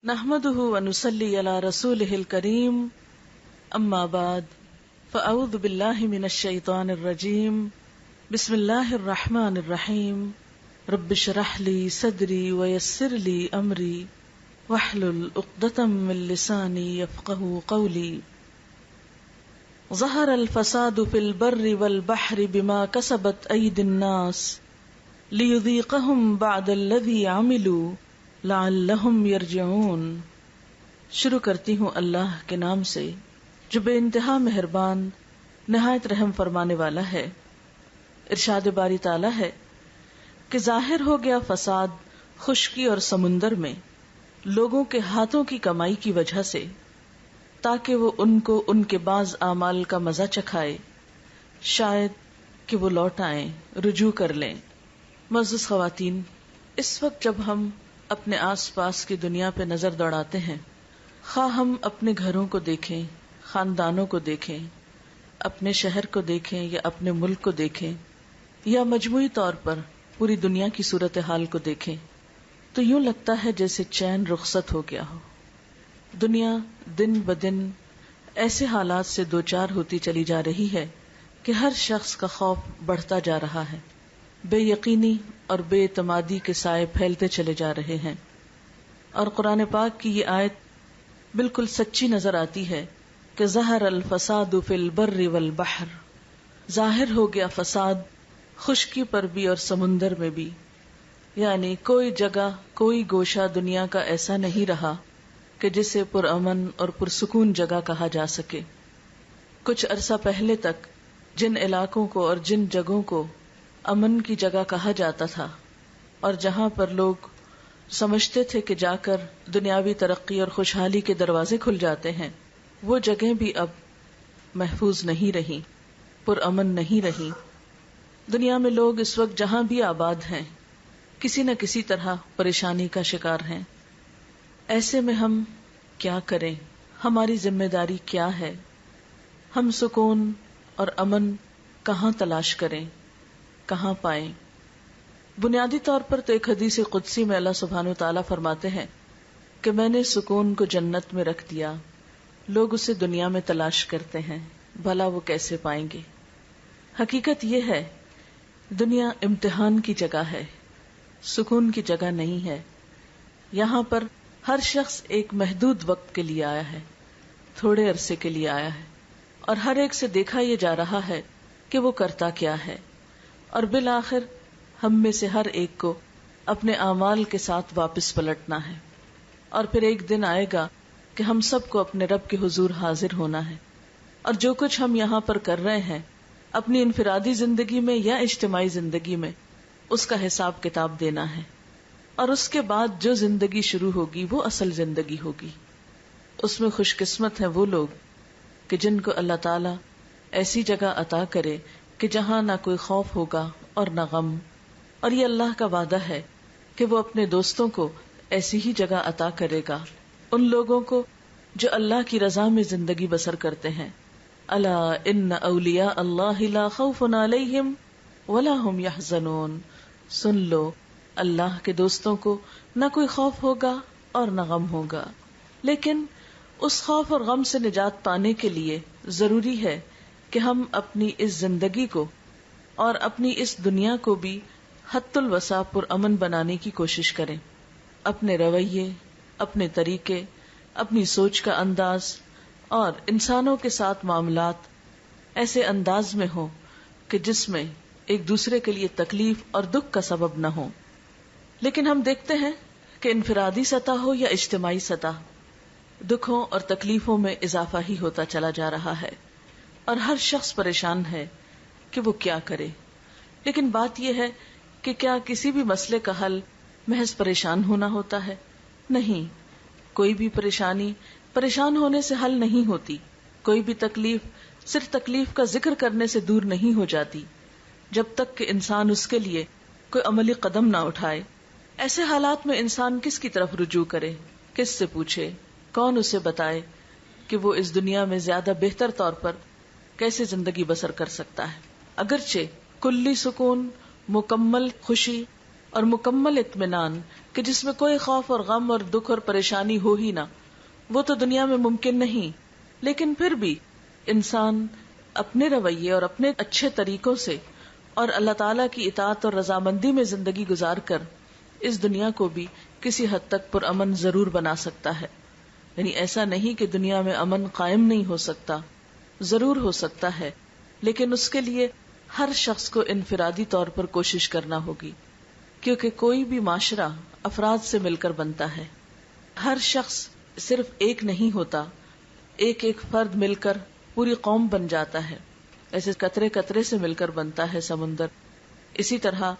نحمده ونصلي على رسوله الكريم اما بعد فاعوذ بالله من الشيطان الرجيم بسم الله الرحمن الرحيم رب اشرح لي صدري ويسر لي امري واحلل عقدة من لساني يفقهوا قولي ظهر الفساد في البر والبحر بما كسبت ايدي الناس ليذيقهم بعد الذي عملوا لعلہم یرجعون۔ شروع کرتی ہوں اللہ کے نام سے جو بے انتہا مہربان نہایت رحم فرمانے والا ہے۔ ارشاد باری تعالی ہے کہ ظاہر ہو گیا فساد خشکی اور سمندر میں لوگوں کے ہاتھوں کی کمائی کی وجہ سے، تاکہ وہ ان کو ان کے بعض اعمال کا مزہ چکھائے، شاید کہ وہ لوٹ آئیں، رجوع کر لیں۔ معزز خواتین، اس وقت جب ہم اپنے آس پاس کی دنیا پہ نظر دوڑاتے ہیں، خواہ ہم اپنے گھروں کو دیکھیں، خاندانوں کو دیکھیں، اپنے شہر کو دیکھیں یا اپنے ملک کو دیکھیں، یا مجموعی طور پر پوری دنیا کی صورتحال کو دیکھیں، تو یوں لگتا ہے جیسے چین رخصت ہو گیا ہو۔ دنیا دن بدن ایسے حالات سے دوچار ہوتی چلی جا رہی ہے کہ ہر شخص کا خوف بڑھتا جا رہا ہے، بے یقینی اور بے اعتمادی کے سائے پھیلتے چلے جا رہے ہیں، اور قرآن پاک کی یہ آیت بالکل سچی نظر آتی ہے کہ ظہر الفساد فی البر والبحر، ظاہر ہو گیا فساد خشکی پر بھی اور سمندر میں بھی، یعنی کوئی جگہ کوئی گوشہ دنیا کا ایسا نہیں رہا کہ جسے پرامن اور پرسکون جگہ کہا جا سکے۔ کچھ عرصہ پہلے تک جن علاقوں کو اور جن جگہوں کو امن کی جگہ کہا جاتا تھا، اور جہاں پر لوگ سمجھتے تھے کہ جا کر دنیاوی ترقی اور خوشحالی کے دروازے کھل جاتے ہیں، وہ جگہیں بھی اب محفوظ نہیں رہی، پرامن نہیں رہی۔ دنیا میں لوگ اس وقت جہاں بھی آباد ہیں کسی نہ کسی طرح پریشانی کا شکار ہیں۔ ایسے میں ہم کیا کریں؟ ہماری ذمہ داری کیا ہے؟ ہم سکون اور امن کہاں تلاش کریں، کہاں پائیں؟ بنیادی طور پر تو ایک حدیث قدسی میں اللہ سبحانہ وتعالیٰ فرماتے ہیں کہ میں نے سکون کو جنت میں رکھ دیا، لوگ اسے دنیا میں تلاش کرتے ہیں، بھلا وہ کیسے پائیں گے؟ حقیقت یہ ہے دنیا امتحان کی جگہ ہے، سکون کی جگہ نہیں ہے۔ یہاں پر ہر شخص ایک محدود وقت کے لیے آیا ہے، تھوڑے عرصے کے لیے آیا ہے، اور ہر ایک سے دیکھا یہ جا رہا ہے کہ وہ کرتا کیا ہے، اور بالآخر ہم میں سے ہر ایک کو اپنے اعمال کے ساتھ واپس پلٹنا ہے، اور پھر ایک دن آئے گا کہ ہم سب کو اپنے رب کے حضور حاضر ہونا ہے، اور جو کچھ ہم یہاں پر کر رہے ہیں اپنی انفرادی زندگی میں یا اجتماعی زندگی میں، اس کا حساب کتاب دینا ہے، اور اس کے بعد جو زندگی شروع ہوگی وہ اصل زندگی ہوگی۔ اس میں خوش قسمت ہیں وہ لوگ کہ جن کو اللہ تعالی ایسی جگہ عطا کرے کہ جہاں نہ کوئی خوف ہوگا اور نہ غم، اور یہ اللہ کا وعدہ ہے کہ وہ اپنے دوستوں کو ایسی ہی جگہ عطا کرے گا، ان لوگوں کو جو اللہ کی رضا میں زندگی بسر کرتے ہیں۔ الا ان اولیاء اللہ لا خوف علیہم ولا هم یحزنون، سن لو اللہ کے دوستوں کو نہ کوئی خوف ہوگا اور نہ غم ہوگا۔ لیکن اس خوف اور غم سے نجات پانے کے لیے ضروری ہے کہ ہم اپنی اس زندگی کو اور اپنی اس دنیا کو بھی حد الوسع پر امن بنانے کی کوشش کریں۔ اپنے رویے، اپنے طریقے، اپنی سوچ کا انداز اور انسانوں کے ساتھ معاملات ایسے انداز میں ہوں کہ جس میں ایک دوسرے کے لیے تکلیف اور دکھ کا سبب نہ ہو۔ لیکن ہم دیکھتے ہیں کہ انفرادی سطح ہو یا اجتماعی سطح، دکھوں اور تکلیفوں میں اضافہ ہی ہوتا چلا جا رہا ہے، اور ہر شخص پریشان ہے کہ وہ کیا کرے۔ لیکن بات یہ ہے کہ کیا کسی بھی مسئلے کا حل محض پریشان ہونا ہوتا ہے؟ نہیں، کوئی بھی پریشانی پریشان ہونے سے حل نہیں ہوتی، کوئی بھی تکلیف صرف تکلیف کا ذکر کرنے سے دور نہیں ہو جاتی، جب تک کہ انسان اس کے لیے کوئی عملی قدم نہ اٹھائے۔ ایسے حالات میں انسان کس کی طرف رجوع کرے، کس سے پوچھے، کون اسے بتائے کہ وہ اس دنیا میں زیادہ بہتر طور پر کیسے زندگی بسر کر سکتا ہے؟ اگرچہ کلی سکون، مکمل خوشی اور مکمل اطمینان کہ جس میں کوئی خوف اور غم اور دکھ اور پریشانی ہو ہی نہ، وہ تو دنیا میں ممکن نہیں. لیکن پھر بھی انسان اپنے رویے اور اپنے اچھے طریقوں سے اور اللہ تعالیٰ کی اطاعت اور رضامندی میں زندگی گزار کر اس دنیا کو بھی کسی حد تک پرامن ضرور بنا سکتا ہے. یعنی ایسا نہیں کہ دنیا میں امن قائم نہیں ہو سکتا، ضرور ہو سکتا ہے، لیکن اس کے لیے ہر شخص کو انفرادی طور پر کوشش کرنا ہوگی، کیونکہ کوئی بھی معاشرہ افراد سے مل کر بنتا ہے. ہر شخص صرف ایک نہیں ہوتا، ایک ایک فرد مل کر پوری قوم بن جاتا ہے. ایسے قطرے قطرے سے مل کر بنتا ہے سمندر. اسی طرح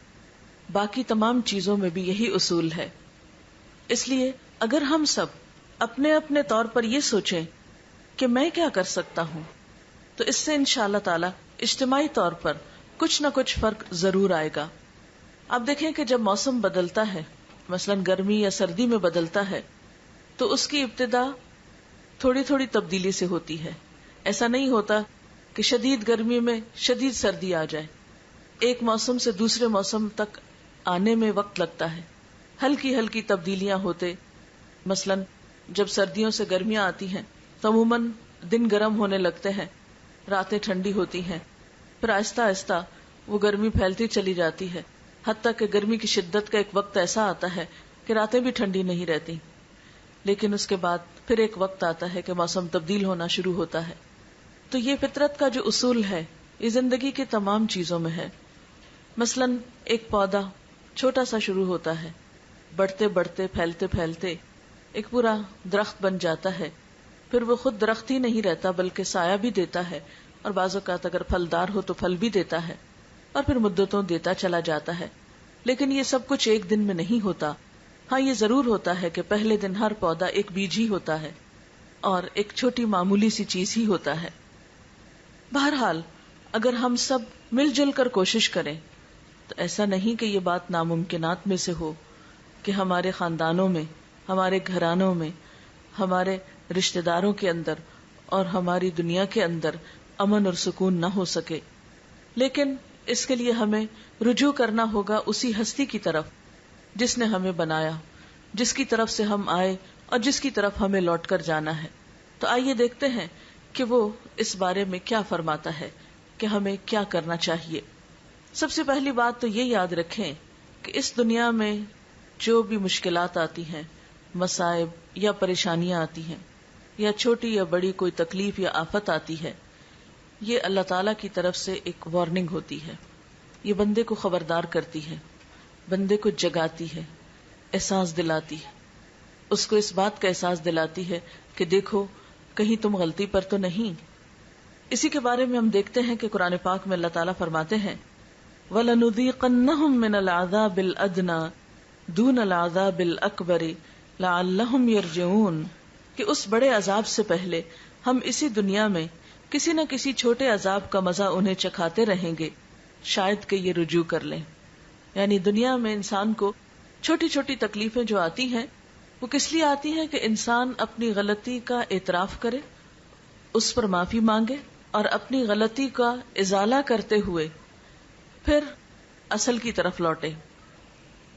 باقی تمام چیزوں میں بھی یہی اصول ہے. اس لیے اگر ہم سب اپنے اپنے طور پر یہ سوچیں کہ میں کیا کر سکتا ہوں، تو اس سے انشاءاللہ تعالی اجتماعی طور پر کچھ نہ کچھ فرق ضرور آئے گا. آپ دیکھیں کہ جب موسم بدلتا ہے، مثلا گرمی یا سردی میں بدلتا ہے، تو اس کی ابتدا تھوڑی تھوڑی تبدیلی سے ہوتی ہے. ایسا نہیں ہوتا کہ شدید گرمی میں شدید سردی آ جائے. ایک موسم سے دوسرے موسم تک آنے میں وقت لگتا ہے. ہلکی ہلکی تبدیلیاں ہوتے، مثلا جب سردیوں سے گرمیاں آتی ہیں تو عموماً دن گرم ہونے لگتے ہیں، راتیں ٹھنڈی ہوتی ہیں، پھر آہستہ آہستہ وہ گرمی پھیلتی چلی جاتی ہے، حتیٰ کہ گرمی کی شدت کا ایک وقت ایسا آتا ہے کہ راتیں بھی ٹھنڈی نہیں رہتی. لیکن اس کے بعد پھر ایک وقت آتا ہے کہ موسم تبدیل ہونا شروع ہوتا ہے. تو یہ فطرت کا جو اصول ہے یہ زندگی کی تمام چیزوں میں ہے. مثلا ایک پودا چھوٹا سا شروع ہوتا ہے، بڑھتے بڑھتے پھیلتے پھیلتے ایک پورا درخت بن جاتا ہے. پھر وہ خود درخت ہی نہیں رہتا بلکہ سایہ بھی دیتا ہے، اور بعض اوقات اگر پھلدار ہو تو پھل بھی دیتا ہے، اور پھر مدتوں دیتا چلا جاتا ہے. لیکن یہ سب کچھ ایک دن میں نہیں ہوتا. ہاں یہ ضرور ہوتا ہے کہ پہلے دن ہر پودا ایک بیج ہی ہوتا ہے اور ایک چھوٹی معمولی سی چیز ہی ہوتا ہے. بہرحال اگر ہم سب مل جل کر کوشش کریں تو ایسا نہیں کہ یہ بات ناممکنات میں سے ہو کہ ہمارے خاندانوں میں، ہمارے گھرانوں میں، ہمارے رشتہ داروں کے اندر اور ہماری دنیا کے اندر امن اور سکون نہ ہو سکے. لیکن اس کے لیے ہمیں رجوع کرنا ہوگا اسی ہستی کی طرف جس نے ہمیں بنایا، جس کی طرف سے ہم آئے اور جس کی طرف ہمیں لوٹ کر جانا ہے. تو آئیے دیکھتے ہیں کہ وہ اس بارے میں کیا فرماتا ہے کہ ہمیں کیا کرنا چاہیے. سب سے پہلی بات تو یہ یاد رکھیں کہ اس دنیا میں جو بھی مشکلات آتی ہیں، مصائب یا پریشانیاں آتی ہیں، یا چھوٹی یا بڑی کوئی تکلیف یا آفت آتی ہے، یہ اللہ تعالی کی طرف سے ایک وارننگ ہوتی ہے. یہ بندے کو خبردار کرتی ہے، بندے کو جگاتی ہے، احساس دلاتی ہے، اس کو اس بات کا احساس دلاتی ہے کہ دیکھو کہیں تم غلطی پر تو نہیں. اسی کے بارے میں ہم دیکھتے ہیں کہ قرآن پاک میں اللہ تعالیٰ فرماتے ہیں وَلَنُذِيقَنَّهُم مِّنَ الْعَذَابِ الْأَدْنَىٰ دُونَ الْعَذَابِ الْأَكْبَرِ لَعَلَّهُمْ يَرْجِعُونَ کہ اس بڑے عذاب سے پہلے ہم اسی دنیا میں کسی نہ کسی چھوٹے عذاب کا مزہ انہیں چکھاتے رہیں گے، شاید کہ یہ رجوع کر لیں. یعنی دنیا میں انسان کو چھوٹی چھوٹی تکلیفیں جو آتی ہیں وہ کس لیے آتی ہیں کہ انسان اپنی غلطی کا اعتراف کرے، اس پر معافی مانگے اور اپنی غلطی کا ازالہ کرتے ہوئے پھر اصل کی طرف لوٹے.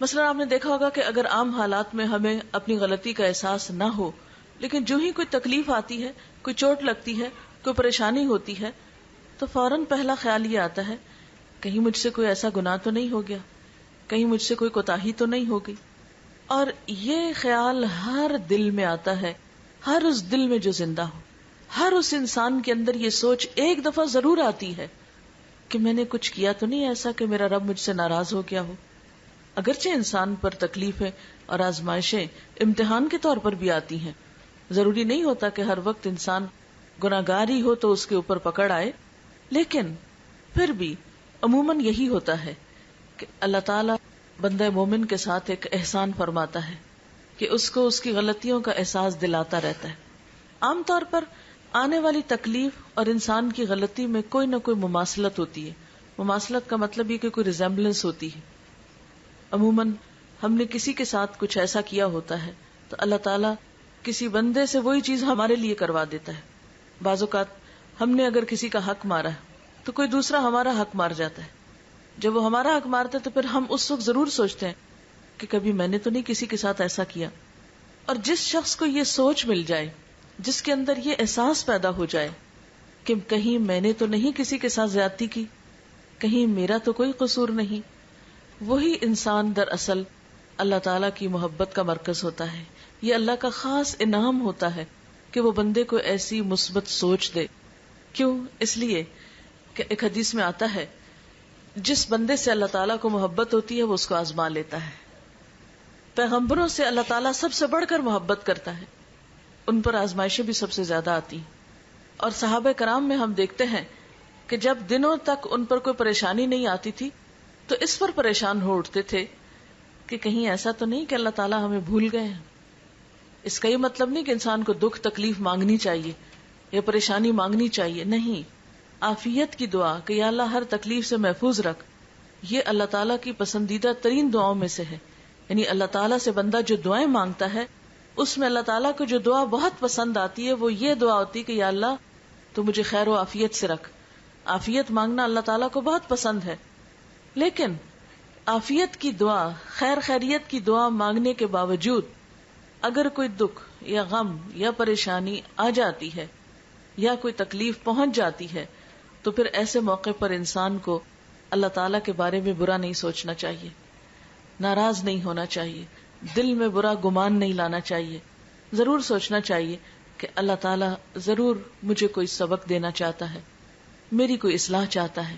مثلا آپ نے دیکھا ہوگا کہ اگر عام حالات میں ہمیں اپنی غلطی کا احساس نہ ہو، لیکن جو ہی کوئی تکلیف آتی ہے، کوئی چوٹ لگتی ہے، کوئی پریشانی ہوتی ہے، تو فوراً پہلا خیال یہ آتا ہے کہیں مجھ سے کوئی ایسا گناہ تو نہیں ہو گیا، کہیں مجھ سے کوئی کوتاہی تو نہیں ہوگی. اور یہ خیال ہر دل میں آتا ہے، ہر اس دل میں جو زندہ ہو، ہر اس انسان کے اندر یہ سوچ ایک دفعہ ضرور آتی ہے کہ میں نے کچھ کیا تو نہیں ایسا کہ میرا رب مجھ سے ناراض ہو گیا ہو. اگرچہ انسان پر تکلیفیں اور آزمائشیں امتحان کے طور پر بھی آتی ہیں، ضروری نہیں ہوتا کہ ہر وقت انسان گناہگار ہی ہو تو اس کے اوپر پکڑ آئے، لیکن پھر بھی عموماً یہی ہوتا ہے کہ اللہ تعالیٰ بندہ مومن کے ساتھ ایک احسان فرماتا ہے کہ اس کو اس کی غلطیوں کا احساس دلاتا رہتا ہے. عام طور پر آنے والی تکلیف اور انسان کی غلطی میں کوئی نہ کوئی مماثلت ہوتی ہے. مماثلت کا مطلب یہ کہ کوئی ریزمبلنس ہوتی ہے. عموماً ہم نے کسی کے ساتھ کچھ ایسا کیا ہوتا ہے تو اللہ تعالیٰ کسی بندے سے وہی چیز ہمارے لیے کروا دیتا ہے. بعض اوقات ہم نے اگر کسی کا حق مارا ہے تو کوئی دوسرا ہمارا حق مار جاتا ہے. جب وہ ہمارا حق مارتے تو پھر ہم اس وقت ضرور سوچتے ہیں کہ کبھی میں نے تو نہیں کسی کے ساتھ ایسا کیا. اور جس شخص کو یہ سوچ مل جائے، جس کے اندر یہ احساس پیدا ہو جائے کہ کہیں میں نے تو نہیں کسی کے ساتھ زیادتی کی، کہیں میرا تو کوئی قصور نہیں، وہی انسان دراصل اللہ تعالیٰ کی محبت کا مرکز ہوتا ہے. یہ اللہ کا خاص انعام ہوتا ہے کہ وہ بندے کو ایسی مثبت سوچ دے. کیوں؟ اس لیے کہ ایک حدیث میں آتا ہے جس بندے سے اللہ تعالیٰ کو محبت ہوتی ہے وہ اس کو آزما لیتا ہے. پیغمبروں سے اللہ تعالیٰ سب سے بڑھ کر محبت کرتا ہے، ان پر آزمائشیں بھی سب سے زیادہ آتی ہیں. اور صحابہ کرام میں ہم دیکھتے ہیں کہ جب دنوں تک ان پر کوئی پریشانی نہیں آتی تھی تو اس پر پریشان ہو اٹھتے تھے کہ کہیں ایسا تو نہیں کہ اللہ تعالیٰ ہمیں بھول گئے ہیں. اس کا یہ مطلب نہیں کہ انسان کو دکھ تکلیف مانگنی چاہیے یا پریشانی مانگنی چاہیے، نہیں. عافیت کی دعا کہ یا اللہ ہر تکلیف سے محفوظ رکھ، یہ اللہ تعالیٰ کی پسندیدہ ترین دعاؤں میں سے ہے. یعنی اللہ تعالیٰ سے بندہ جو دعائیں مانگتا ہے اس میں اللہ تعالیٰ کو جو دعا بہت پسند آتی ہے وہ یہ دعا ہوتی ہے کہ یا اللہ تو مجھے خیر و عافیت سے رکھ. عافیت مانگنا اللہ تعالیٰ کو بہت پسند ہے. لیکن عافیت کی دعا، خیر خیریت کی دعا مانگنے کے باوجود اگر کوئی دکھ یا غم یا پریشانی آ جاتی ہے یا کوئی تکلیف پہنچ جاتی ہے تو پھر ایسے موقع پر انسان کو اللہ تعالیٰ کے بارے میں برا نہیں سوچنا چاہیے، ناراض نہیں ہونا چاہیے، دل میں برا گمان نہیں لانا چاہیے. ضرور سوچنا چاہیے کہ اللہ تعالیٰ ضرور مجھے کوئی سبق دینا چاہتا ہے، میری کوئی اصلاح چاہتا ہے،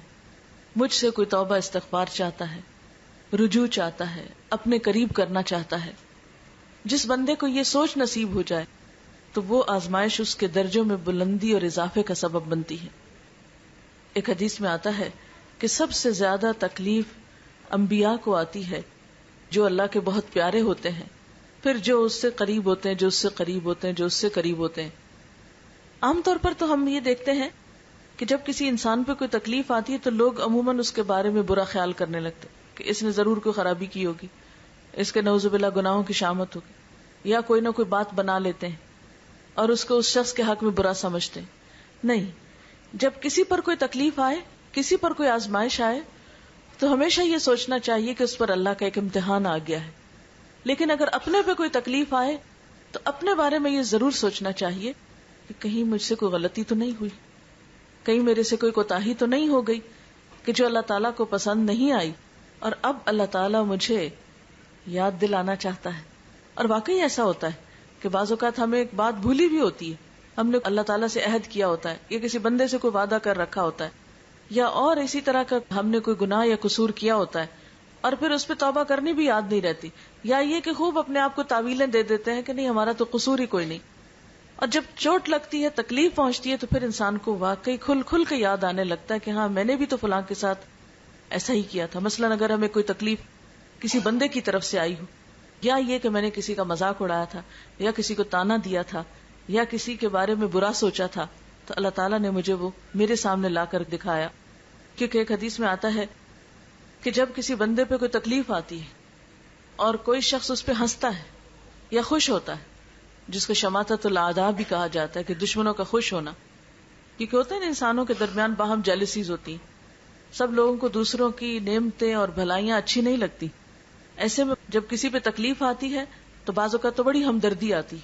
مجھ سے کوئی توبہ استغفار چاہتا ہے، رجوع چاہتا ہے، اپنے قریب کرنا چاہتا ہے. جس بندے کو یہ سوچ نصیب ہو جائے تو وہ آزمائش اس کے درجوں میں بلندی اور اضافے کا سبب بنتی ہے. ایک حدیث میں آتا ہے کہ سب سے زیادہ تکلیف انبیاء کو آتی ہے جو اللہ کے بہت پیارے ہوتے ہیں، پھر جو اس سے قریب ہوتے ہیں، جو اس سے قریب ہوتے ہیں، جو اس سے قریب ہوتے ہیں. عام طور پر تو ہم یہ دیکھتے ہیں کہ جب کسی انسان پہ کوئی تکلیف آتی ہے تو لوگ عموماً اس کے بارے میں برا خیال کرنے لگتے کہ اس نے ضرور کوئی خرابی کی ہوگی، اس کے نعوذ باللہ گناہوں کی شامت ہوگی، یا کوئی نہ کوئی بات بنا لیتے ہیں اور اس کو اس شخص کے حق میں برا سمجھتے ہیں. نہیں، جب کسی پر کوئی تکلیف آئے، کسی پر کوئی آزمائش آئے تو ہمیشہ یہ سوچنا چاہیے کہ اس پر اللہ کا ایک امتحان آ گیا ہے. لیکن اگر اپنے پہ کوئی تکلیف آئے تو اپنے بارے میں یہ ضرور سوچنا چاہیے کہ کہیں مجھ سے کوئی غلطی تو نہیں ہوئی، کہیں میرے سے کوئی کوتاہی تو نہیں ہو گئی کہ جو اللہ تعالیٰ کو پسند نہیں آئی اور اب اللہ تعالیٰ مجھے یاد دلانا چاہتا ہے. اور واقعی ایسا ہوتا ہے کہ بعض اوقات ہمیں ایک بات بھولی بھی ہوتی ہے، ہم نے اللہ تعالیٰ سے عہد کیا ہوتا ہے یا کسی بندے سے کوئی وعدہ کر رکھا ہوتا ہے یا اور اسی طرح کا ہم نے کوئی گناہ یا قصور کیا ہوتا ہے اور پھر اس پہ توبہ کرنی بھی یاد نہیں رہتی، یا یہ کہ خوب اپنے آپ کو تعویلیں دے دیتے ہیں کہ نہیں ہمارا تو قصور ہی کوئی نہیں. اور جب چوٹ لگتی ہے، تکلیف پہنچتی ہے تو پھر انسان کو واقعی کھل کھل کے یاد آنے لگتا ہے کہ ہاں میں نے بھی تو فلاں کے ساتھ ایسا ہی کیا تھا. مثلاً اگر ہمیں کوئی تکلیف کسی بندے کی طرف سے آئی ہو، یا یہ کہ میں نے کسی کا مذاق اڑایا تھا یا کسی کو تانا دیا تھا یا کسی کے بارے میں برا سوچا تھا، تو اللہ تعالیٰ نے مجھے وہ میرے سامنے لا کر دکھایا. کیونکہ ایک حدیث میں آتا ہے کہ جب کسی بندے پہ کوئی تکلیف آتی ہے اور کوئی شخص اس پہ ہنستا ہے یا خوش ہوتا ہے، جس کو شماتت الاعداء بھی کہا جاتا ہے کہ دشمنوں کا خوش ہونا، کیونکہ ہوتا ہے نا انسانوں کے درمیان باہم جیلسیز ہوتی ہیں، سب لوگوں کو دوسروں کی نعمتیں اور بھلائیاں اچھی نہیں لگتی. ایسے میں جب کسی پہ تکلیف آتی ہے تو بعض اوقات تو بڑی ہمدردی آتی،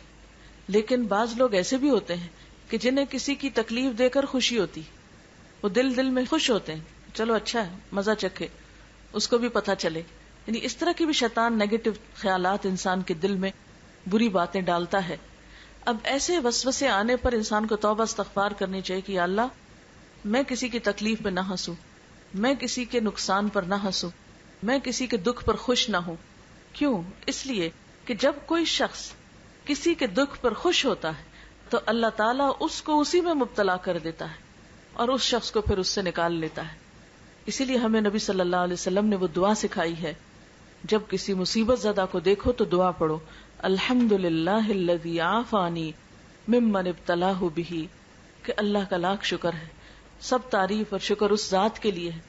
لیکن بعض لوگ ایسے بھی ہوتے ہیں کہ جنہیں کسی کی تکلیف دے کر خوشی ہوتی، وہ دل میں خوش ہوتے ہیں، چلو اچھا ہے، مزہ چکھے، اس کو بھی پتہ چلے. یعنی اس طرح کی بھی شیطان نیگیٹو خیالات انسان کے دل میں بری باتیں ڈالتا ہے. اب ایسے وسوسے آنے پر انسان کو توبہ استغفار کرنی چاہیے کہ یا اللہ میں کسی کی تکلیف میں نہ ہنسوں، میں کسی کے نقصان پر نہ ہنسوں، میں کسی کے دکھ پر خوش نہ ہوں. کیوں؟ اس لیے کہ جب کوئی شخص کسی کے دکھ پر خوش ہوتا ہے تو اللہ تعالیٰ اس کو اسی میں مبتلا کر دیتا ہے اور اس شخص کو پھر اس سے نکال لیتا ہے. اسی لیے ہمیں نبی صلی اللہ علیہ وسلم نے وہ دعا سکھائی ہے، جب کسی مصیبت زدہ کو دیکھو تو دعا پڑھو، الحمدللہ الذی عافانی ممن ابتلاہ بہ، کہ اللہ کا لاکھ شکر ہے، سب تعریف اور شکر اس ذات کے لیے ہے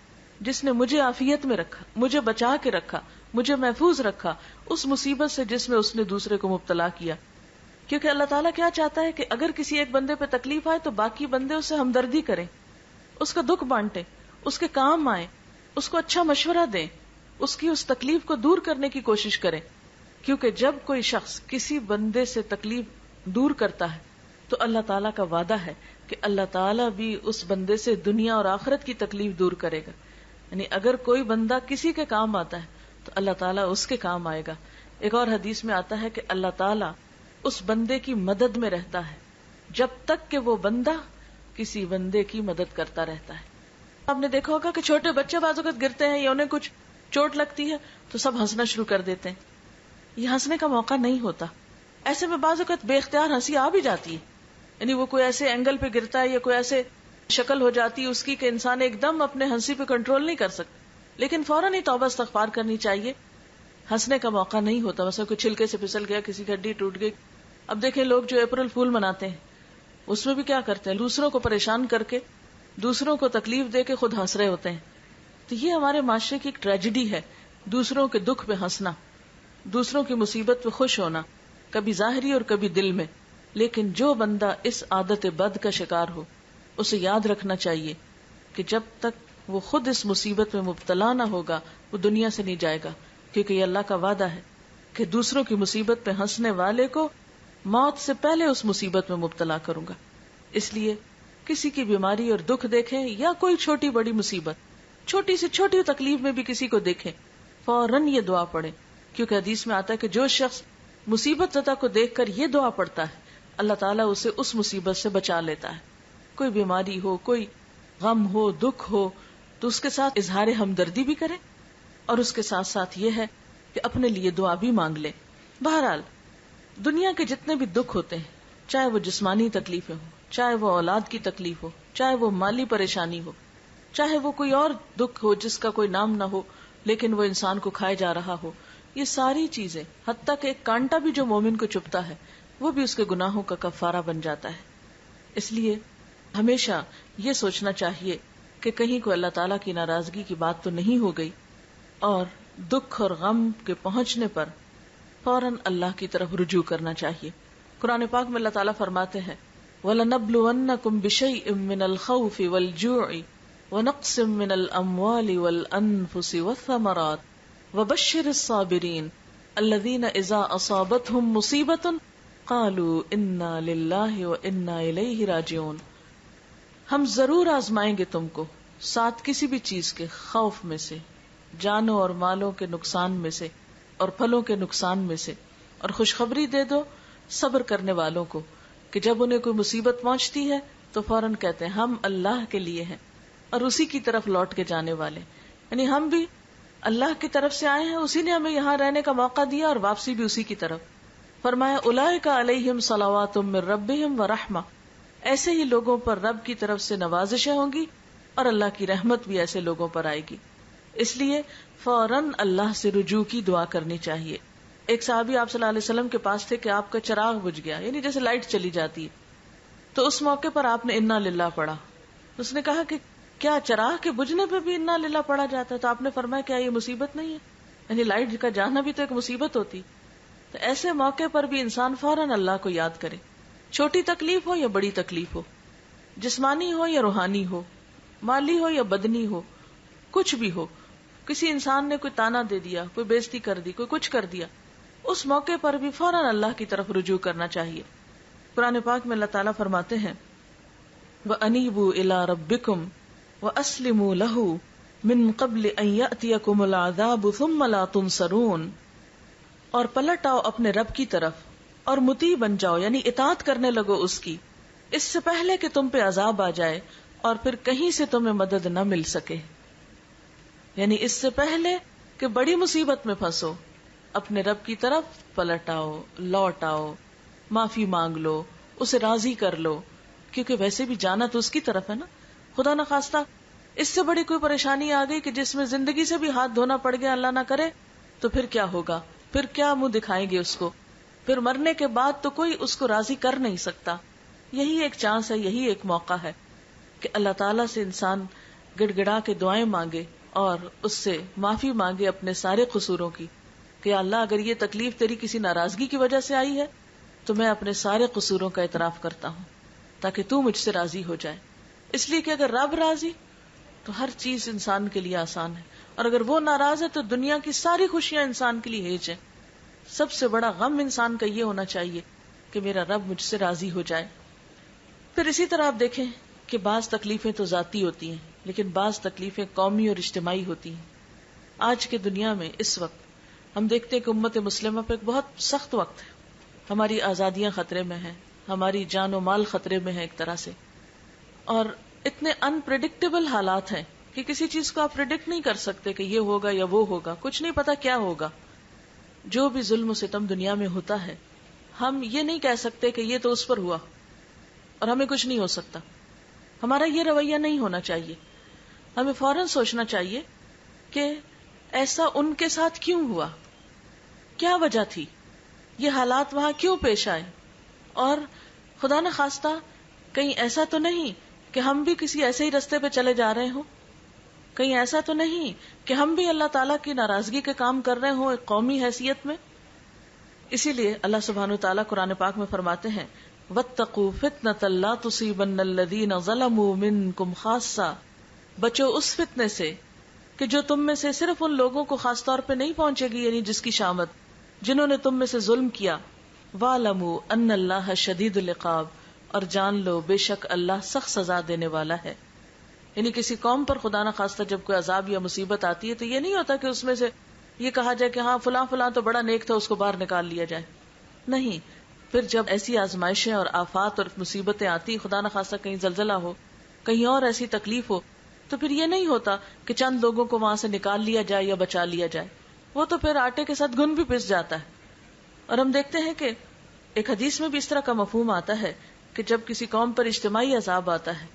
جس نے مجھے عافیت میں رکھا، مجھے بچا کے رکھا، مجھے محفوظ رکھا اس مصیبت سے جس میں اس نے دوسرے کو مبتلا کیا. کیونکہ اللہ تعالیٰ کیا چاہتا ہے کہ اگر کسی ایک بندے پہ تکلیف آئے تو باقی بندے اس سے ہمدردی کریں، اس کا دکھ بانٹیں، اس کے کام آئیں. اس کو اچھا مشورہ دیں، اس کی اس تکلیف کو دور کرنے کی کوشش کریں، کیونکہ جب کوئی شخص کسی بندے سے تکلیف دور کرتا ہے تو اللہ تعالیٰ کا وعدہ ہے کہ اللہ تعالیٰ بھی اس بندے سے دنیا اور آخرت کی تکلیف دور کرے گا. یعنی اگر کوئی بندہ کسی کے کام آتا ہے تو اللہ تعالیٰ اس کے کام آئے گا. ایک اور حدیث میں آتا ہے کہ اللہ تعالیٰ اس بندے کی مدد میں رہتا ہے جب تک کہ وہ بندہ کسی بندے کی مدد کرتا رہتا ہے. آپ نے دیکھا ہوگا کہ چھوٹے بچے بعض اوقات گرتے ہیں یا انہیں کچھ چوٹ لگتی ہے تو سب ہنسنا شروع کر دیتے ہیں. یہ ہنسنے کا موقع نہیں ہوتا. ایسے میں بعض اوقات بے اختیار ہنسی آ بھی جاتی ہے، یعنی وہ کوئی ایسے اینگل پہ گرتا ہے یا کوئی ایسے شکل ہو جاتی ہے اس کی کہ انسان ایک دم اپنے ہنسی پہ کنٹرول نہیں کر سکتا، لیکن فوراً ہی توبہ استغفار کرنی چاہیے. ہنسنے کا موقع نہیں ہوتا. مثلا کوئی چھلکے سے پھسل گیا، کسی کی ہڈی ٹوٹ گئی. اب دیکھیں لوگ جو اپریل فول مناتے ہیں اس میں بھی کیا کرتے ہیں، دوسروں کو پریشان کر کے، دوسروں کو تکلیف دے کے خود ہنس رہے ہوتے ہیں. تو یہ ہمارے معاشرے کی ایک ٹریجڈی ہے، دوسروں کے دکھ پہ ہنسنا، دوسروں کی مصیبت پہ خوش ہونا، کبھی ظاہری اور کبھی دل میں. لیکن جو بندہ اس عادت بد کا شکار ہو اسے یاد رکھنا چاہیے کہ جب تک وہ خود اس مصیبت میں مبتلا نہ ہوگا وہ دنیا سے نہیں جائے گا، کیونکہ یہ اللہ کا وعدہ ہے کہ دوسروں کی مصیبت پہ ہنسنے والے کو موت سے پہلے اس مصیبت میں مبتلا کروں گا. اس لیے کسی کی بیماری اور دکھ دیکھیں یا کوئی چھوٹی بڑی مصیبت، چھوٹی سے چھوٹی تکلیف میں بھی کسی کو دیکھیں، فوراً یہ دعا پڑھیں، کیونکہ حدیث میں آتا ہے کہ جو شخص مصیبت زدہ کو دیکھ کر یہ دعا پڑھتا ہے اللہ تعالیٰ اسے اس مصیبت سے بچا لیتا ہے. کوئی بیماری ہو، کوئی غم ہو، دکھ ہو تو اس کے ساتھ اظہار ہمدردی بھی کریں اور اس کے ساتھ ساتھ یہ ہے کہ اپنے لیے دعا بھی مانگ لیں. بہرحال دنیا کے جتنے بھی دکھ ہوتے ہیں، چاہے وہ جسمانی تکلیفیں ہوں، چاہے وہ اولاد کی تکلیف ہو، چاہے وہ مالی پریشانی ہو، چاہے وہ کوئی اور دکھ ہو جس کا کوئی نام نہ ہو لیکن وہ انسان کو کھائے جا رہا ہو، یہ ساری چیزیں، حتیٰ کہ ایک کانٹا بھی جو مومن کو چبھتا ہے وہ بھی اس کے گناہوں کا کفارہ بن جاتا ہے. اس لیے ہمیشہ یہ سوچنا چاہیے کہ کہیں کوئی اللہ تعالیٰ کی ناراضگی کی بات تو نہیں ہو گئی، اور دکھ اور غم کے پہنچنے پر فوراً اللہ کی طرف رجوع کرنا چاہیے. قرآن پاک میں اللہ تعالیٰ فرماتے ہیں وَلَنَبْلُوَنَّكُمْ بِشَيْءٍ مِّنَ الْخَوْفِ وَالْجُوعِ وَنَقْصٍ مِّنَ الْأَمْوَالِ وَالْأَنفُسِ وَالثَّمَرَاتِ وَبَشِّرِ الصَّابِرِينَ الَّذِينَ إِذَا أَصَابَتْهُمْ مُصِيبَةٌ قَالُوا إِنَّا لِلَّهِ وَإِنَّا إِلَيْهِ رَاجِعُونَ. ہم ضرور آزمائیں گے تم کو ساتھ کسی بھی چیز کے خوف میں سے، جانوں اور مالوں کے نقصان میں سے اور پھلوں کے نقصان میں سے، اور خوشخبری دے دو صبر کرنے والوں کو کہ جب انہیں کوئی مصیبت پہنچتی ہے تو فوراً کہتے ہیں ہم اللہ کے لیے ہیں اور اسی کی طرف لوٹ کے جانے والے. یعنی ہم بھی اللہ کی طرف سے آئے ہیں، اسی نے ہمیں یہاں رہنے کا موقع دیا اور واپسی بھی اسی کی طرف. فرمایا اولئک علیہم صلوات من ربہم ورحمہ، ایسے ہی لوگوں پر رب کی طرف سے نوازشیں ہوں گی اور اللہ کی رحمت بھی ایسے لوگوں پر آئے گی. اس لیے فوراً اللہ سے رجوع کی دعا کرنی چاہیے. ایک صحابی آپ صلی اللہ علیہ وسلم کے پاس تھے کہ آپ کا چراغ بجھ گیا، یعنی جیسے لائٹ چلی جاتی ہے، تو اس موقع پر آپ نے انا للہ پڑھا. اس نے کہا کہ کیا چراغ کے بجھنے پہ بھی انا للہ پڑھا جاتا ہے؟ تو آپ نے فرمایا کیا یہ مصیبت نہیں ہے؟ یعنی لائٹ کا جانا بھی تو ایک مصیبت ہوتی. تو ایسے موقع پر بھی انسان فوراً اللہ کو یاد کرے، چھوٹی تکلیف ہو یا بڑی تکلیف ہو، جسمانی ہو یا روحانی ہو، مالی ہو یا بدنی ہو، کچھ بھی ہو. کسی انسان نے کوئی تانا دے دیا، کوئی بےزتی کر دی، کوئی کچھ کر دیا، اس موقع پر بھی فوراً اللہ کی طرف رجوع کرنا چاہیے. قرآن پاک میں اللہ تعالیٰ فرماتے ہیں وَأَنِيبُوا إِلَىٰ رَبِّكُمْ وَأَسْلِمُوا لَهُ مِن قَبْلِ أَن يَأْتِيَكُمُ الْعَذَابُ ثُمَّ لَا تُنصَرُونَ. اور پلٹ آؤ اپنے رب کی طرف اور مطیع بن جاؤ، یعنی اطاعت کرنے لگو اس کی، اس سے پہلے کہ تم پہ عذاب آ جائے اور پھر کہیں سے تمہیں مدد نہ مل سکے. یعنی اس سے پہلے کہ بڑی مصیبت میں پھنسو اپنے رب کی طرف پلٹ آؤ، لوٹ آؤ، معافی مانگ لو، اسے راضی کر لو، کیونکہ ویسے بھی جانا تو اس کی طرف ہے نا. خدا نہ خواستہ اس سے بڑی کوئی پریشانی آ گئی کہ جس میں زندگی سے بھی ہاتھ دھونا پڑ گیا، اللہ نہ کرے، تو پھر کیا ہوگا؟ پھر کیا منہ دکھائیں گے اس کو؟ پھر مرنے کے بعد تو کوئی اس کو راضی کر نہیں سکتا. یہی ایک چانس ہے، یہی ایک موقع ہے کہ اللہ تعالیٰ سے انسان گڑ گڑا کے دعائیں مانگے اور اس سے معافی مانگے اپنے سارے قصوروں کی کہ اللہ اگر یہ تکلیف تیری کسی ناراضگی کی وجہ سے آئی ہے تو میں اپنے سارے قصوروں کا اعتراف کرتا ہوں تاکہ تو مجھ سے راضی ہو جائے. اس لیے کہ اگر رب راضی تو ہر چیز انسان کے لیے آسان ہے، اور اگر وہ ناراض ہے تو دنیا کی ساری خوشیاں انسان کے لیے ہیج ہیں. سب سے بڑا غم انسان کا یہ ہونا چاہیے کہ میرا رب مجھ سے راضی ہو جائے. پھر اسی طرح آپ دیکھیں کہ بعض تکلیفیں تو ذاتی ہوتی ہیں، لیکن بعض تکلیفیں قومی اور اجتماعی ہوتی ہیں. آج کے دنیا میں اس وقت ہم دیکھتے ہیں کہ امت مسلمہ پہ ایک بہت سخت وقت ہے. ہماری آزادیاں خطرے میں ہیں، ہماری جان و مال خطرے میں ہے ایک طرح سے، اور اتنے انپریڈکٹیبل حالات ہیں کہ کسی چیز کو آپ پریڈکٹ نہیں کر سکتے کہ یہ ہوگا یا وہ ہوگا، کچھ نہیں پتا کیا ہوگا. جو بھی ظلم و ستم دنیا میں ہوتا ہے، ہم یہ نہیں کہہ سکتے کہ یہ تو اس پر ہوا اور ہمیں کچھ نہیں ہو سکتا. ہمارا یہ رویہ نہیں ہونا چاہیے. ہمیں فوراً سوچنا چاہیے کہ ایسا ان کے ساتھ کیوں ہوا، کیا وجہ تھی، یہ حالات وہاں کیوں پیش آئے، اور خدا نہ خواستہ کہیں ایسا تو نہیں کہ ہم بھی کسی ایسے ہی رستے پہ چلے جا رہے ہوں، کہیں ایسا تو نہیں کہ ہم بھی اللہ تعالیٰ کی ناراضگی کے کام کر رہے ہوں ایک قومی حیثیت میں. اسی لیے اللہ سبحانہ وتعالیٰ قرآن پاک میں فرماتے ہیں وَاتَّقُوا فِتْنَةً لَا تُصِيبَنَّ الَّذِينَ ظَلَمُوا مِنْكُمْ خَاصَّةً، بچو اس فتنے سے کہ جو تم میں سے صرف ان لوگوں کو خاص طور پہ نہیں پہنچے گی، یعنی جس کی شامت جنہوں نے تم میں سے ظلم کیا. وَاعْلَمُوا أَنَّ اللَّهَ شَدِيدُ الْعِقَابِ، اور جان لو بے شک اللہ سخت سزا دینے والا ہے. یعنی کسی قوم پر خدا نہ خواستہ جب کوئی عذاب یا مصیبت آتی ہے تو یہ نہیں ہوتا کہ اس میں سے یہ کہا جائے کہ ہاں فلاں فلاں تو بڑا نیک تھا، اس کو باہر نکال لیا جائے. نہیں، پھر جب ایسی آزمائشیں اور آفات اور مصیبتیں آتی، خدا نہ خواستہ کہیں زلزلہ ہو، کہیں اور ایسی تکلیف ہو، تو پھر یہ نہیں ہوتا کہ چند لوگوں کو وہاں سے نکال لیا جائے یا بچا لیا جائے. وہ تو پھر آٹے کے ساتھ گھن بھی پس جاتا ہے. اور ہم دیکھتے ہیں کہ ایک حدیث میں بھی اس طرح کا مفہوم آتا ہے کہ جب کسی قوم پر اجتماعی عذاب آتا ہے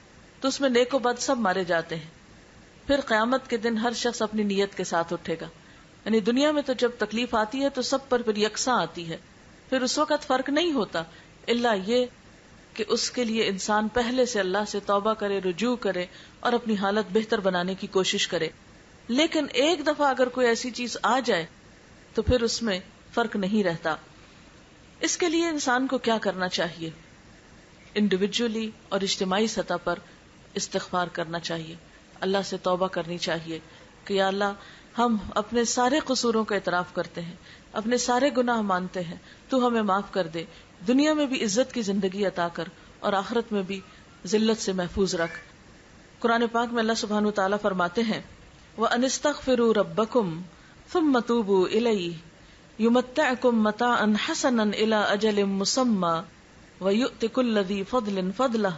تو اس میں نیک و بد سب مارے جاتے ہیں. پھر قیامت کے دن ہر شخص اپنی نیت کے ساتھ اٹھے گا. یعنی دنیا میں تو جب تکلیف آتی ہے تو سب پر پھر یکساں آتی ہے، پھر اس وقت فرق نہیں ہوتا الا یہ کہ اس کے لیے انسان پہلے سے اللہ سے توبہ کرے، رجوع کرے اور اپنی حالت بہتر بنانے کی کوشش کرے. لیکن ایک دفعہ اگر کوئی ایسی چیز آ جائے تو پھر اس میں فرق نہیں رہتا. اس کے لیے انسان کو کیا کرنا چاہیے؟ انڈیویجولی اور اجتماعی سطح پر استغفار کرنا چاہیے، اللہ سے توبہ کرنی چاہیے کہ یا اللہ ہم اپنے سارے قصوروں کا اعتراف کرتے ہیں، اپنے سارے گناہ مانتے ہیں، تو ہمیں معاف کر دے، دنیا میں بھی عزت کی زندگی عطا کر اور آخرت میں بھی ذلت سے محفوظ رکھ. قرآن پاک میں اللہ سبحانہ وتعالیٰ فرماتے ہیں وَأَنِ اسْتَغْفِرُوا رَبَّكُمْ ثُمَّ تُوبُوا إِلَيْهِ يُمَتِّعْكُمْ مَتَاعًا حَسَنًا إِلَىٰ أَجَلٍ مُّسَمًّى وَيُؤْتِ كُلَّ ذِي فَضْلٍ فَضْلَهُ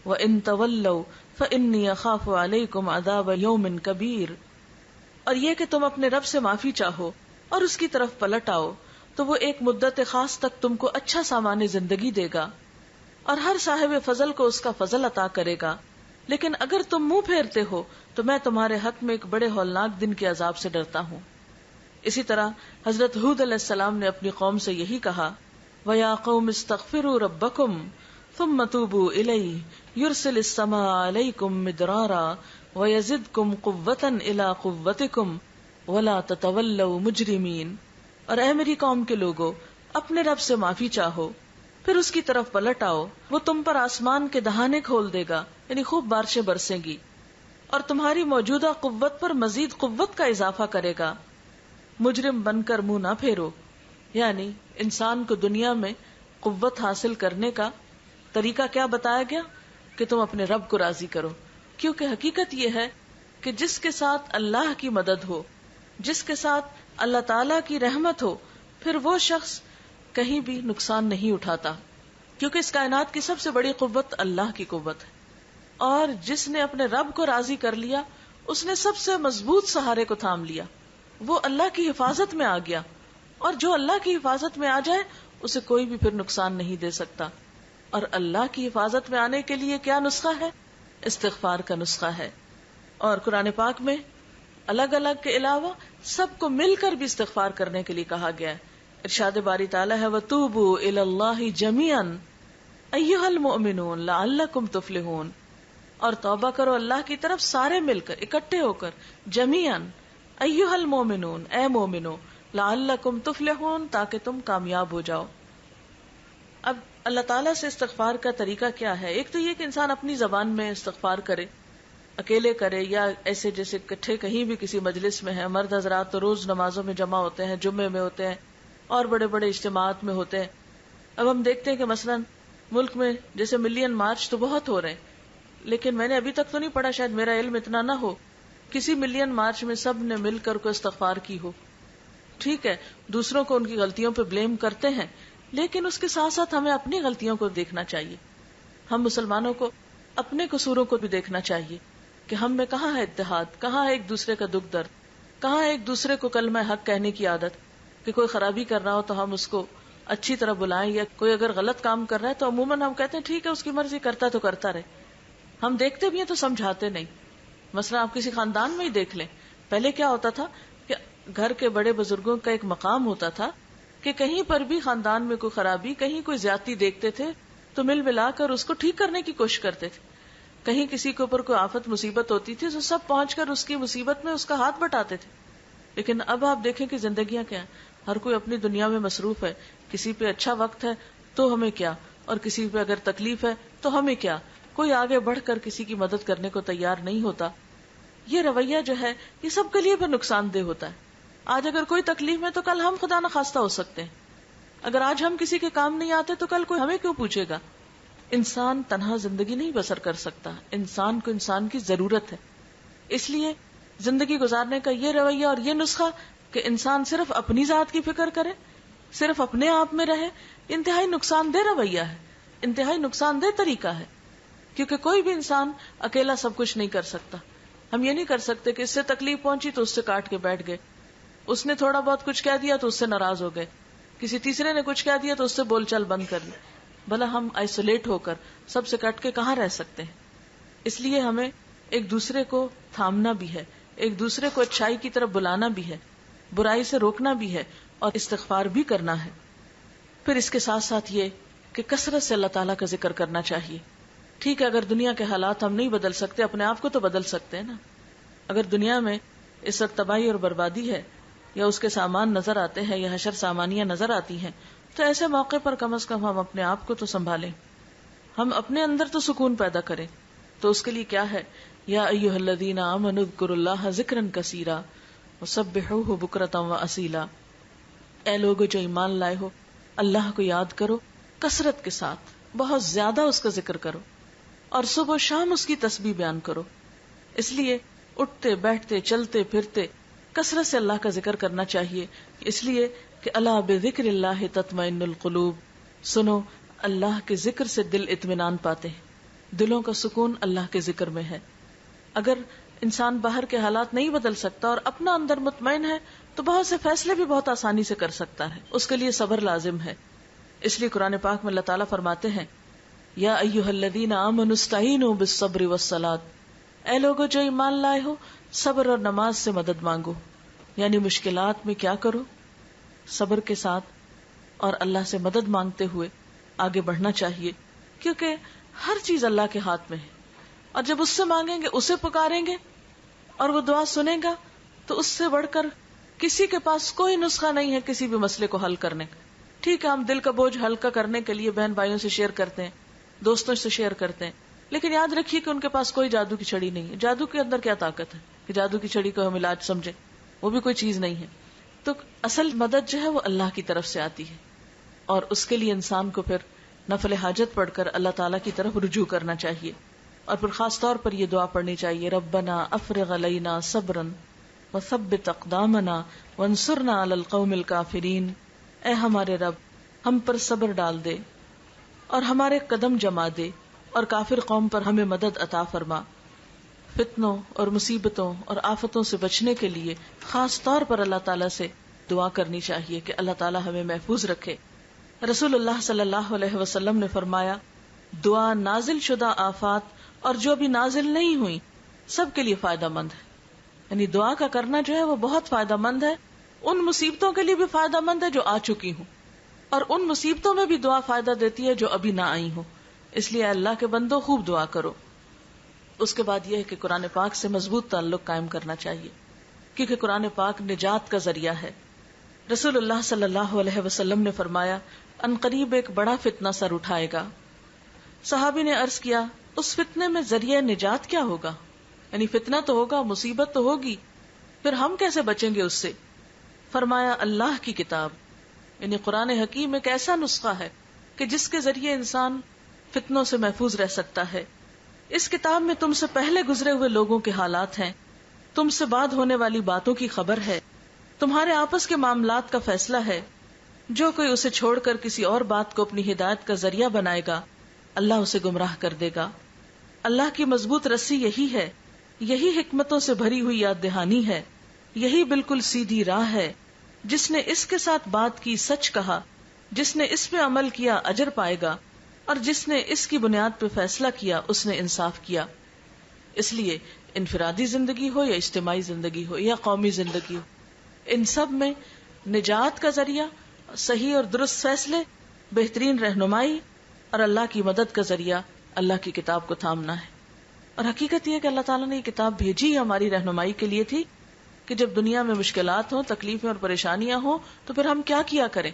وَإِن تَوَلَّوْا فَإِنِّي أَخَافُ عَلَيْكُمْ عَذَابَ يَوْمٍ كَبِيرٍ. اور یہ کہ تم اپنے رب سے معافی چاہو اور اس کی طرف پلٹ آؤ تو وہ ایک مدت خاص تک تم کو اچھا سامان زندگی دے گا اور ہر صاحب فضل کو اس کا فضل عطا کرے گا. لیکن اگر تم منہ پھیرتے ہو تو میں تمہارے حق میں ایک بڑے ہولناک دن کے عذاب سے ڈرتا ہوں. اسی طرح حضرت ہود علیہ السلام نے اپنی قوم سے یہی کہا وَيَا قَوْمِ اسْتَغْفِرُوا رَبَّكُمْ ثُمَّ تُوبُوا إِلَيْهِ يُرْسِلِ السَّمَاءَ عَلَيْكُمْ مِدْرَارًا وَيَزِدْكُمْ قُوَّةً إِلَىٰ قُوَّتِكُمْ وَلَا تَتَوَلَّوْا مُجْرِمِينَ. اور اے میری قوم کے لوگو، اپنے رب سے معافی چاہو پھر اس کی طرف پلٹ آؤ، وہ تم پر آسمان کے دہانے کھول دے گا، یعنی خوب بارشیں برسیں گی اور تمہاری موجودہ قوت پر مزید قوت کا اضافہ کرے گا. مجرم بن کر منہ نہ پھیرو. یعنی انسان کو دنیا میں قوت حاصل کرنے کا طریقہ کیا بتایا گیا کہ تم اپنے رب کو راضی کرو، کیونکہ حقیقت یہ ہے کہ جس کے ساتھ اللہ کی مدد ہو، جس کے ساتھ اللہ تعالی کی رحمت ہو، پھر وہ شخص کہیں بھی نقصان نہیں اٹھاتا، کیونکہ اس کائنات کی سب سے بڑی قوت اللہ کی قوت ہے. اور جس نے اپنے رب کو راضی کر لیا اس نے سب سے مضبوط سہارے کو تھام لیا، وہ اللہ کی حفاظت میں آ گیا، اور جو اللہ کی حفاظت میں آ جائے اسے کوئی بھی پھر نقصان نہیں دے سکتا. اور اللہ کی حفاظت میں آنے کے لیے کیا نسخہ ہے؟ استغفار کا نسخہ ہے. اور قرآن پاک میں الگ الگ کے علاوہ سب کو مل کر بھی استغفار کرنے کے لیے کہا گیا ہے. ارشاد باری تعالیٰ ہے وَتُوبُوا إِلَى اللَّهِ جَمِيعًا أَيُّهَا الْمُؤْمِنُونَ لَعَلَّكُمْ تُفْلِحُونَ. اور توبہ کرو اللہ کی طرف سارے مل کر، اکٹھے ہو کر، جمیعاً ایھا المؤمنون، اے مومنو، لعلکم تفلحون، تاکہ تم کامیاب ہو جاؤ. اب اللہ تعالیٰ سے استغفار کا طریقہ کیا ہے؟ ایک تو یہ کہ انسان اپنی زبان میں استغفار کرے، اکیلے کرے یا ایسے جیسے اکٹھے کہیں بھی کسی مجلس میں ہیں. مرد حضرات تو روز نمازوں میں جمع ہوتے ہیں، جمعے میں ہوتے ہیں اور بڑے بڑے اجتماعات میں ہوتے ہیں. اب ہم دیکھتے ہیں کہ مثلا ملک میں جیسے ملین مارچ تو بہت ہو رہے ہیں، لیکن میں نے ابھی تک تو نہیں پڑھا، شاید میرا علم اتنا نہ ہو، کسی ملین مارچ میں سب نے مل کر کوئی استغفار کی ہو. ٹھیک ہے، دوسروں کو ان کی غلطیوں پہ بلیم کرتے ہیں، لیکن اس کے ساتھ ساتھ ہمیں اپنی غلطیوں کو دیکھنا چاہیے. ہم مسلمانوں کو اپنے قصوروں کو بھی دیکھنا چاہیے کہ ہم میں کہاں ہے اتحاد، کہاں ہے ایک دوسرے کا دکھ درد، کہاں ہے ایک دوسرے کو کلمہ حق کہنے کی عادت، کہ کوئی خرابی کر رہا ہو تو ہم اس کو اچھی طرح بلائیں، یا کوئی اگر غلط کام کر رہا ہے تو عموماً ہم کہتے ہیں ٹھیک ہے اس کی مرضی، کرتا تو کرتا رہے. ہم دیکھتے بھی ہیں تو سمجھاتے نہیں. مثلا آپ کسی خاندان میں ہی دیکھ لیں، پہلے کیا ہوتا تھا کہ گھر کے بڑے بزرگوں کا ایک مقام ہوتا تھا کہ کہیں پر بھی خاندان میں کوئی خرابی، کہیں کوئی زیادتی دیکھتے تھے تو مل ملا کر اس کو ٹھیک کرنے کی کوشش کرتے تھے. کہیں کسی کے اوپر کوئی آفت مصیبت ہوتی تھی تو سب پہنچ کر اس کی مصیبت میں اس کا ہاتھ بٹاتے تھے. لیکن اب آپ دیکھیں کہ زندگیاں کیا ہیں، ہر کوئی اپنی دنیا میں مصروف ہے. کسی پہ اچھا وقت ہے تو ہمیں کیا، اور کسی پہ اگر تکلیف ہے تو ہمیں کیا. کوئی آگے بڑھ کر کسی کی مدد کرنے کو تیار نہیں ہوتا. یہ رویہ جو ہے یہ سب کے لیے بھی نقصان دہ ہوتا ہے. آج اگر کوئی تکلیف میں تو کل ہم خدا نہ خواستہ ہو سکتے ہیں. اگر آج ہم کسی کے کام نہیں آتے تو کل کوئی ہمیں کیوں پوچھے گا. انسان تنہا زندگی نہیں بسر کر سکتا، انسان کو انسان کی ضرورت ہے. اس لیے زندگی گزارنے کا یہ رویہ اور یہ نسخہ کہ انسان صرف اپنی ذات کی فکر کرے، صرف اپنے آپ میں رہے، انتہائی نقصان دہ رویہ ہے، انتہائی نقصان دہ طریقہ ہے. کیونکہ کوئی بھی انسان اکیلا سب کچھ نہیں کر سکتا. ہم یہ نہیں کر سکتے کہ اس سے تکلیف پہنچی تو اس سے کاٹ کے بیٹھ گئے، اس نے تھوڑا بہت کچھ کہہ دیا تو اس سے ناراض ہو گئے، کسی تیسرے نے کچھ کہہ دیا تو اس سے بول چال بند کر دی. بھلا ہم آئسولیٹ ہو کر سب سے کٹ کے کہاں رہ سکتے ہیں. اس لیے ہمیں ایک دوسرے کو تھامنا بھی ہے، ایک دوسرے کو اچھائی کی طرف بلانا بھی ہے، برائی سے روکنا بھی ہے اور استغفار بھی کرنا ہے. پھر اس کے ساتھ ساتھ یہ کہ کثرت سے اللہ تعالیٰ کا ذکر کرنا چاہیے. ٹھیک ہے اگر دنیا کے حالات ہم نہیں بدل سکتے، اپنے آپ کو تو بدل سکتے ہیں نا. اگر دنیا میں اس وقت تباہی اور بربادی ہے، یا اس کے سامان نظر آتے ہیں، یا حشر سامانیاں نظر آتی ہیں، تو ایسے موقع پر کم از کم ہم اپنے آپ کو تو سنبھالیں، ہم اپنے اندر تو سکون پیدا کریں. تو اس کے لیے کیا ہے، یا ایھا الذین آمنوا اذکروا اللہ ذکرا کثیرا وسبحوہ بکرۃ واصیلا. اے لوگو جو ایمان لائے ہو، اللہ کو یاد کرو کثرت کے ساتھ، بہت زیادہ اس کا ذکر کرو، اور صبح و شام اس کی تسبیح بیان کرو. اس لیے اٹھتے بیٹھتے چلتے پھرتے کثرت سے اللہ کا ذکر کرنا چاہیے. اس لیے کہ الا بذکر اللہ تطمئن القلوب، سنو اللہ کے ذکر سے دل اطمینان پاتے ہیں، دلوں کا سکون اللہ کے ذکر میں ہے. اگر انسان باہر کے حالات نہیں بدل سکتا اور اپنا اندر مطمئن ہے تو بہت سے فیصلے بھی بہت آسانی سے کر سکتا ہے. اس کے لیے صبر لازم ہے. اس لیے قرآن پاک میں اللہ تعالیٰ فرماتے ہیں یا ایھا الذین آمنوا استعینوا بالصبر والصلاۃ. اے لوگو جو ایمان لائے ہو، صبر اور نماز سے مدد مانگو. یعنی مشکلات میں کیا کرو، صبر کے ساتھ اور اللہ سے مدد مانگتے ہوئے آگے بڑھنا چاہیے. کیونکہ ہر چیز اللہ کے ہاتھ میں ہے، اور جب اس سے مانگیں گے، اسے پکاریں گے اور وہ دعا سنے گا، تو اس سے بڑھ کر کسی کے پاس کوئی نسخہ نہیں ہے کسی بھی مسئلے کو حل کرنے کا. ٹھیک ہے ہم دل کا بوجھ ہلکا کرنے کے لیے بہن بھائیوں سے شیئر کرتے ہیں، دوستوں سے شیئر کرتے ہیں، لیکن یاد رکھیے کہ ان کے پاس کوئی جادو کی چھڑی نہیں ہے. جادو کے اندر کیا طاقت ہے کہ جادو کی چھڑی کو ہم علاج سمجھے، وہ بھی کوئی چیز نہیں ہے. تو اصل مدد جو ہے وہ اللہ کی طرف سے آتی ہے، اور اس کے لیے انسان کو پھر نفل حاجت پڑھ کر اللہ تعالیٰ کی طرف رجوع کرنا چاہیے. اور پھر خاص طور پر یہ دعا پڑھنی چاہیے ربنا افرغ علینا صبرا وثبت اقدامنا وانصرنا علی القوم الکافرین. اے ہمارے رب ہم پر صبر ڈال دے اور ہمارے قدم جما دے، اور کافر قوم پر ہمیں مدد عطا فرما. فتنوں اور مصیبتوں اور آفتوں سے بچنے کے لیے خاص طور پر اللہ تعالیٰ سے دعا کرنی چاہیے کہ اللہ تعالیٰ ہمیں محفوظ رکھے. رسول اللہ صلی اللہ علیہ وسلم نے فرمایا دعا نازل شدہ آفات اور جو بھی نازل نہیں ہوئی سب کے لیے فائدہ مند ہے. یعنی دعا کا کرنا جو ہے وہ بہت فائدہ مند ہے. ان مصیبتوں کے لیے بھی فائدہ مند ہے جو آ چکی ہوں، اور ان مصیبتوں میں بھی دعا فائدہ دیتی ہے جو ابھی نہ آئی ہوں. اس لیے اللہ کے بندو خوب دعا کرو. اس کے بعد یہ ہے کہ قرآن پاک سے مضبوط تعلق قائم کرنا چاہیے، کیونکہ قرآن پاک نجات کا ذریعہ ہے. رسول اللہ صلی اللہ علیہ وسلم نے فرمایا ان قریب ایک بڑا فتنہ سر اٹھائے گا. صحابی نے عرض کیا اس فتنے میں ذریعہ نجات کیا ہوگا؟ یعنی فتنہ تو ہوگا، مصیبت تو ہوگی، پھر ہم کیسے بچیں گے اس سے؟ فرمایا اللہ کی کتاب، یعنی قرآن حکیم ایک ایسا نسخہ ہے کہ جس کے ذریعے انسان فتنوں سے محفوظ رہ سکتا ہے. اس کتاب میں تم سے پہلے گزرے ہوئے لوگوں کے حالات ہیں، تم سے بعد ہونے والی باتوں کی خبر ہے، تمہارے آپس کے معاملات کا فیصلہ ہے. جو کوئی اسے چھوڑ کر کسی اور بات کو اپنی ہدایت کا ذریعہ بنائے گا اللہ اسے گمراہ کر دے گا. اللہ کی مضبوط رسی یہی ہے، یہی حکمتوں سے بھری ہوئی یاد دہانی ہے، یہی بالکل سیدھی راہ ہے. جس نے اس کے ساتھ بات کی سچ کہا، جس نے اس پہ عمل کیا اجر پائے گا، اور جس نے اس کی بنیاد پہ فیصلہ کیا اس نے انصاف کیا. اس لیے انفرادی زندگی ہو یا اجتماعی زندگی ہو یا قومی زندگی ہو، ان سب میں نجات کا ذریعہ صحیح اور درست فیصلے، بہترین رہنمائی اور اللہ کی مدد کا ذریعہ اللہ کی کتاب کو تھامنا ہے. اور حقیقت یہ کہ اللہ تعالیٰ نے یہ کتاب بھیجی ہماری رہنمائی کے لیے تھی کہ جب دنیا میں مشکلات ہوں، تکلیفیں اور پریشانیاں ہوں تو پھر ہم کیا کیا کریں.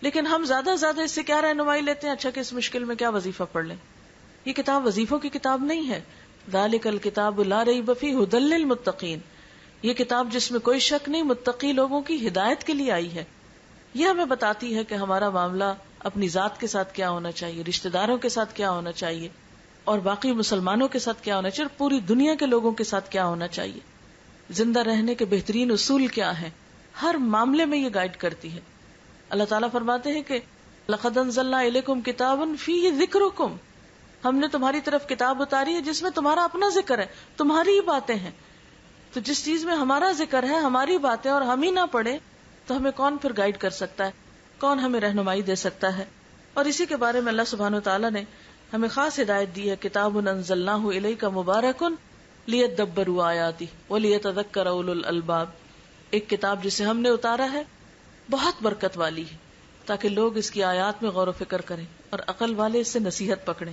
لیکن ہم زیادہ سے زیادہ اس سے کیا رہنمائی لیتے ہیں؟ اچھا کہ اس مشکل میں کیا وظیفہ پڑھ لیں. یہ کتاب وظیفوں کی کتاب نہیں ہے. ذالک الکتاب لا ریب فیہ ھدی للمتقین، یہ کتاب جس میں کوئی شک نہیں، متقی لوگوں کی ہدایت کے لیے آئی ہے. یہ ہمیں بتاتی ہے کہ ہمارا معاملہ اپنی ذات کے ساتھ کیا ہونا چاہیے، رشتہ داروں کے ساتھ کیا ہونا چاہیے، اور باقی مسلمانوں کے ساتھ کیا ہونا چاہیے، اور پوری دنیا کے لوگوں کے ساتھ کیا ہونا چاہیے. زندہ رہنے کے بہترین اصول کیا ہیں، ہر معاملے میں یہ گائیڈ کرتی ہے. اللہ تعالیٰ فرماتے ہیں کہ لَقَدْ أَنزَلْنَا إِلَيْكُمْ كِتَابًا فِيهِ ذِكْرُكُمْ، ہم نے تمہاری طرف کتاب اتاری ہے جس میں تمہارا اپنا ذکر ہے، تمہاری ہی باتیں ہیں. تو جس چیز میں ہمارا ذکر ہے، ہماری باتیں، اور ہم ہی نہ پڑھے تو ہمیں کون پھر گائیڈ کر سکتا ہے، کون ہمیں رہنمائی دے سکتا ہے. اور اسی کے بارے میں اللہ سبحانہ وتعالیٰ نے ہمیں خاص ہدایت دی ہے، کتاب انزلناہ الیک مبارک لیدبروا آیاتہ ولیتذکر اولو الالباب، ایک کتاب جسے ہم نے اتارا ہے بہت برکت والی ہے تاکہ لوگ اس کی آیات میں غور و فکر کریں اور عقل والے اس سے نصیحت پکڑیں،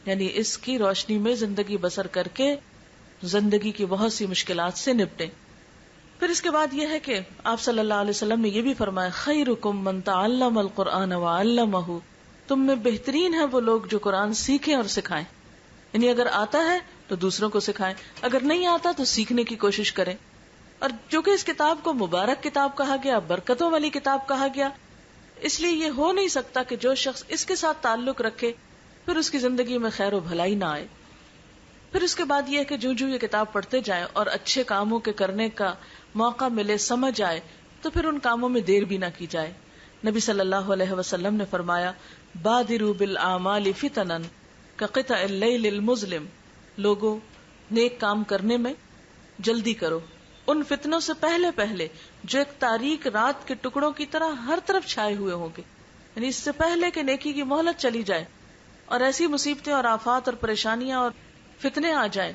یعنی اس کی روشنی میں زندگی بسر کر کے زندگی کی بہت سی مشکلات سے نپٹیں. پھر اس کے بعد یہ ہے کہ آپ صلی اللہ علیہ وسلم نے یہ بھی فرمایا، خیرکم من تعلم القرآن وعلمہ، تم میں بہترین ہے وہ لوگ جو قرآن سیکھیں اور سکھائیں. یعنی اگر آتا ہے تو دوسروں کو سکھائیں، اگر نہیں آتا تو سیکھنے کی کوشش کریں. اور جو کہ اس کتاب کو مبارک کتاب کہا گیا، برکتوں والی کتاب کہا گیا، اس لیے یہ ہو نہیں سکتا کہ جو شخص اس کے ساتھ تعلق رکھے پھر اس کی زندگی میں خیر و بھلائی نہ آئے. پھر اس کے بعد یہ ہے کہ جو یہ کتاب پڑھتے جائیں اور اچھے کاموں کے کرنے کا موقع ملے، سمجھ آئے، تو پھر ان کاموں میں دیر بھی نہ کی جائے. نبی صلی اللہ علیہ وسلم نے فرمایا، بادروا بالاعمال فتنا کقطع اللیل المظلم، لوگوں نیک کام کرنے میں جلدی کرو ان فتنوں سے پہلے پہلے جو ایک تاریک رات کے ٹکڑوں کی طرح ہر طرف چھائے ہوئے ہوں گے. یعنی اس سے پہلے کہ نیکی کی مہلت چلی جائے اور ایسی مصیبتیں اور آفات اور پریشانیاں اور فتنے آ جائیں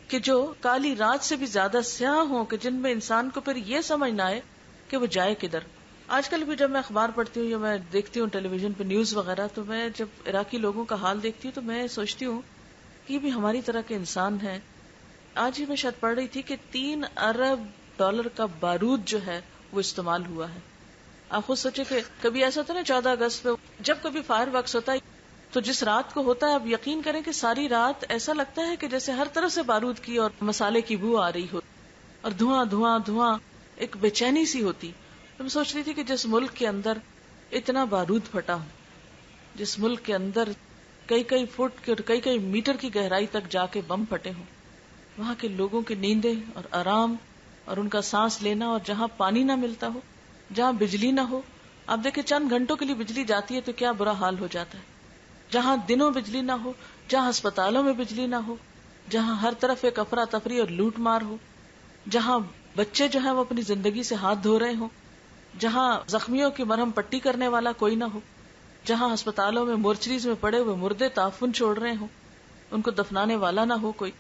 کہ جو کالی رات سے بھی زیادہ سیاہ ہوں، کہ جن میں انسان کو پھر یہ سمجھ نہ آئے کہ وہ جائے کدھر. آج کل بھی جب میں اخبار پڑھتی ہوں یا میں دیکھتی ہوں ٹیلی ویژن پہ نیوز وغیرہ، تو میں جب عراقی لوگوں کا حال دیکھتی ہوں تو میں سوچتی ہوں کہ یہ بھی ہماری طرح کے انسان ہیں. آج ہی میں شاید پڑھ رہی تھی کہ 3 ارب ڈالر کا بارود جو ہے وہ استعمال ہوا ہے. آپ خود سوچے کہ کبھی ایسا ہوتا ہے نا 14 اگست پہ جب کبھی فائر ورکس ہوتا ہے تو جس رات کو ہوتا ہے، اب یقین کریں کہ ساری رات ایسا لگتا ہے کہ جیسے ہر طرف سے بارود کی اور مسالے کی بو آ رہی ہو اور دھواں دھواں دھواں، ایک بے چینی سی ہوتی. تو میں سوچ رہی تھی کہ جس ملک کے اندر اتنا بارود پھٹا ہو، جس ملک کے اندر کئی فٹ کی اور کئی میٹر کی گہرائی تک جا کے بم پھٹے ہوں، وہاں کے لوگوں کی نیندیں اور آرام اور ان کا سانس لینا، اور جہاں پانی نہ ملتا ہو، جہاں بجلی نہ ہو. آپ دیکھیں چند گھنٹوں کے لیے بجلی جاتی ہے تو کیا برا حال ہو جاتا ہے. جہاں دنوں بجلی نہ ہو، جہاں اسپتالوں میں بجلی نہ ہو، جہاں ہر طرف ایک افراتفری اور لوٹ مار ہو، جہاں بچے جو ہیں وہ اپنی زندگی سے ہاتھ دھو رہے ہوں، جہاں زخمیوں کی مرہم پٹی کرنے والا کوئی نہ ہو، جہاں اسپتالوں میں مورچریز میں پڑے ہوئے مردے تعفن چھوڑ رہے ہوں، ان کو دفنانے والا نہ ہو کوئی،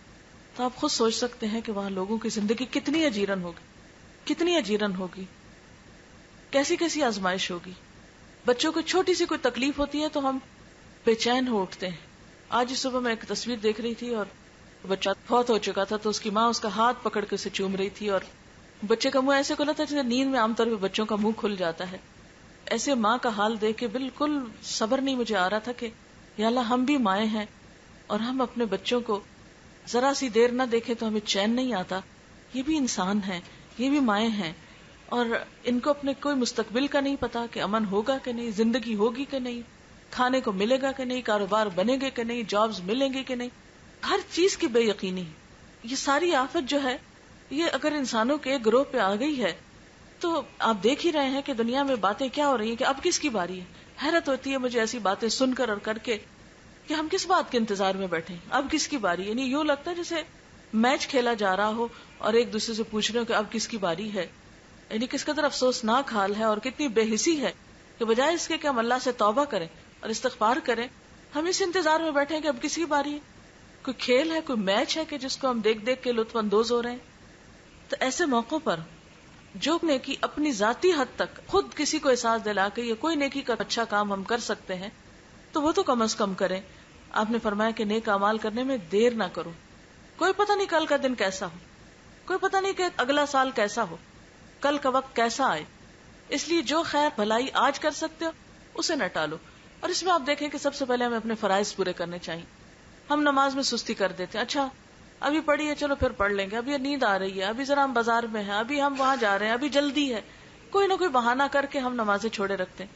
تو آپ خود سوچ سکتے ہیں کہ وہاں لوگوں کی زندگی کتنی اجیرن ہوگی، کتنی اجیرن ہوگی، کیسی کیسی آزمائش ہوگی. بچوں کو چھوٹی سی کوئی تکلیف ہوتی ہے تو ہم بے چین ہو اٹھتے ہیں. آج ہی صبح میں ایک تصویر دیکھ رہی تھی اور بچہ فوت ہو چکا تھا تو اس کی ماں اس کا ہاتھ پکڑ کے اسے چوم رہی تھی، اور بچے کا منہ ایسے کھلا تھا جیسے نیند میں عام طور پہ بچوں کا منہ کھل جاتا ہے. ایسے ماں کا حال دیکھ کے بالکل صبر نہیں مجھے آ رہا تھا کہ یا اللہ ہم بھی مائیں ہیں اور ہم اپنے بچوں کو ذرا سی دیر نہ دیکھے تو ہمیں چین نہیں آتا. یہ بھی انسان ہیں، یہ بھی مائیں ہیں، اور ان کو اپنے کوئی مستقبل کا نہیں پتا کہ امن ہوگا کہ نہیں، زندگی ہوگی کہ نہیں، کھانے کو ملے گا کہ نہیں، کاروبار بنے گے کہ نہیں، جابز ملیں گے کہ نہیں. ہر چیز کی بے یقینی. یہ ساری آفت جو ہے یہ اگر انسانوں کے ایک گروہ پہ آ گئی ہے تو آپ دیکھ ہی رہے ہیں کہ دنیا میں باتیں کیا ہو رہی ہیں کہ اب کس کی باری ہے. حیرت ہوتی ہے مجھے ایسی باتیں سن کر اور کر کے کہ ہم کس بات کے انتظار میں بیٹھے ہیں، اب کس کی باری ہے. یعنی یوں لگتا ہے جیسے میچ کھیلا جا رہا ہو اور ایک دوسرے سے پوچھ رہے ہو کہ اب کس کی باری ہے. یعنی کس قدر افسوسناک حال ہے اور کتنی بے حسی ہے کہ بجائے اس کے کہ ہم اللہ سے توبہ کریں اور استغفار کریں، ہم اس انتظار میں بیٹھے ہیں کہ اب کس کی باری ہے. کوئی کھیل ہے، کوئی میچ ہے کہ جس کو ہم دیکھ دیکھ کے لطف اندوز ہو رہے ہیں. تو ایسے موقعوں پر جو نیکی اپنی ذاتی حد تک خود کسی کو احساس دلا کے یا کوئی نیکی کا اچھا کام ہم کر سکتے ہیں تو وہ تو کم از کم کریں. آپ نے فرمایا کہ نیک اعمال کرنے میں دیر نہ کرو. کوئی پتہ نہیں کل کا دن کیسا ہو، کوئی پتہ نہیں کہ اگلا سال کیسا ہو، کل کا وقت کیسا آئے. اس لیے جو خیر بھلائی آج کر سکتے ہو اسے نہ ٹالو. اور اس میں آپ دیکھیں کہ سب سے پہلے ہمیں اپنے فرائض پورے کرنے چاہیے. ہم نماز میں سستی کر دیتے ہیں، اچھا ابھی پڑھی ہے چلو پھر پڑھ لیں گے، ابھی نیند آ رہی ہے، ابھی ذرا ہم بازار میں ہیں، ابھی ہم وہاں جا رہے ہیں، ابھی جلدی ہے. کوئی نہ کوئی بہانہ کر کے ہم نمازیں چھوڑے رکھتے ہیں.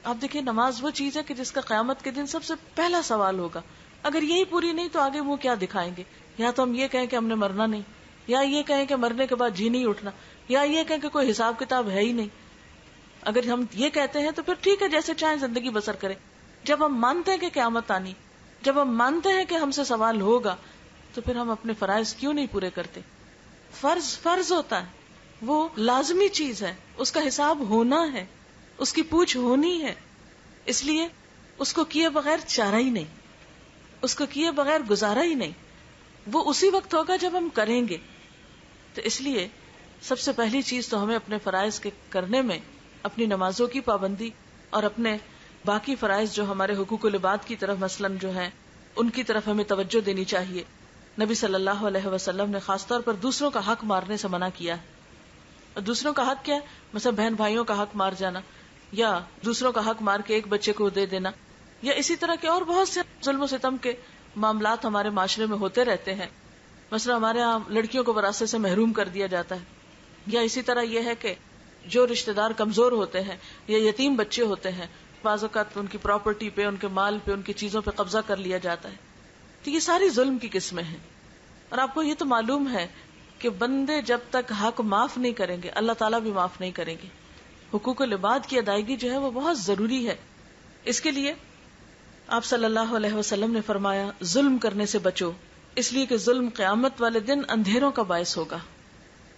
آپ دیکھیں نماز وہ چیز ہے کہ جس کا قیامت کے دن سب سے پہلا سوال ہوگا. اگر یہی پوری نہیں تو آگے وہ کیا دکھائیں گے؟ یا تو ہم یہ کہیں کہ ہم نے مرنا نہیں، یا یہ کہیں کہ مرنے کے بعد جی نہیں اٹھنا، یا یہ کہیں کہ کوئی حساب کتاب ہے ہی نہیں. اگر ہم یہ کہتے ہیں تو پھر ٹھیک ہے، جیسے چاہیں زندگی بسر کریں. جب ہم مانتے ہیں کہ قیامت آنی، جب ہم مانتے ہیں کہ ہم سے سوال ہوگا، تو پھر ہم اپنے فرائض کیوں نہیں پورے کرتے؟ فرض ہوتا ہے، وہ لازمی چیز ہے، اس کا حساب ہونا ہے، اس کی پوچھ ہونی ہے. اس لیے اس کو کیے بغیر چارہ ہی نہیں، اس کو کیے بغیر گزارا ہی نہیں. وہ اسی وقت ہوگا جب ہم کریں گے. تو اس لیے سب سے پہلی چیز تو ہمیں اپنے فرائض کے کرنے میں اپنی نمازوں کی پابندی اور اپنے باقی فرائض جو ہمارے حقوق العباد کی طرف مثلاً جو ہیں ان کی طرف ہمیں توجہ دینی چاہیے. نبی صلی اللہ علیہ وسلم نے خاص طور پر دوسروں کا حق مارنے سے منع کیا ہے. اور دوسروں کا حق کیا ہے؟ مثلا بہن بھائیوں کا حق مار جانا، یا دوسروں کا حق مار کے ایک بچے کو دے دینا، یا اسی طرح کے اور بہت سے ظلم و ستم کے معاملات ہمارے معاشرے میں ہوتے رہتے ہیں. مثلا ہمارے یہاں لڑکیوں کو وراثت سے محروم کر دیا جاتا ہے، یا اسی طرح یہ ہے کہ جو رشتہ دار کمزور ہوتے ہیں یا یتیم بچے ہوتے ہیں، بعض اوقات ان کی پراپرٹی پہ، ان کے مال پہ، ان کی چیزوں پہ قبضہ کر لیا جاتا ہے. تو یہ ساری ظلم کی قسمیں ہیں. اور آپ کو یہ تو معلوم ہے کہ بندے جب تک حق معاف نہیں کریں گے اللہ تعالیٰ بھی معاف نہیں کریں گے. حقوق العباد کی ادائیگی جو ہے وہ بہت ضروری ہے. اس کے لیے آپ صلی اللہ علیہ وسلم نے فرمایا ظلم کرنے سے بچو، اس لیے کہ ظلم قیامت والے دن اندھیروں کا باعث ہوگا.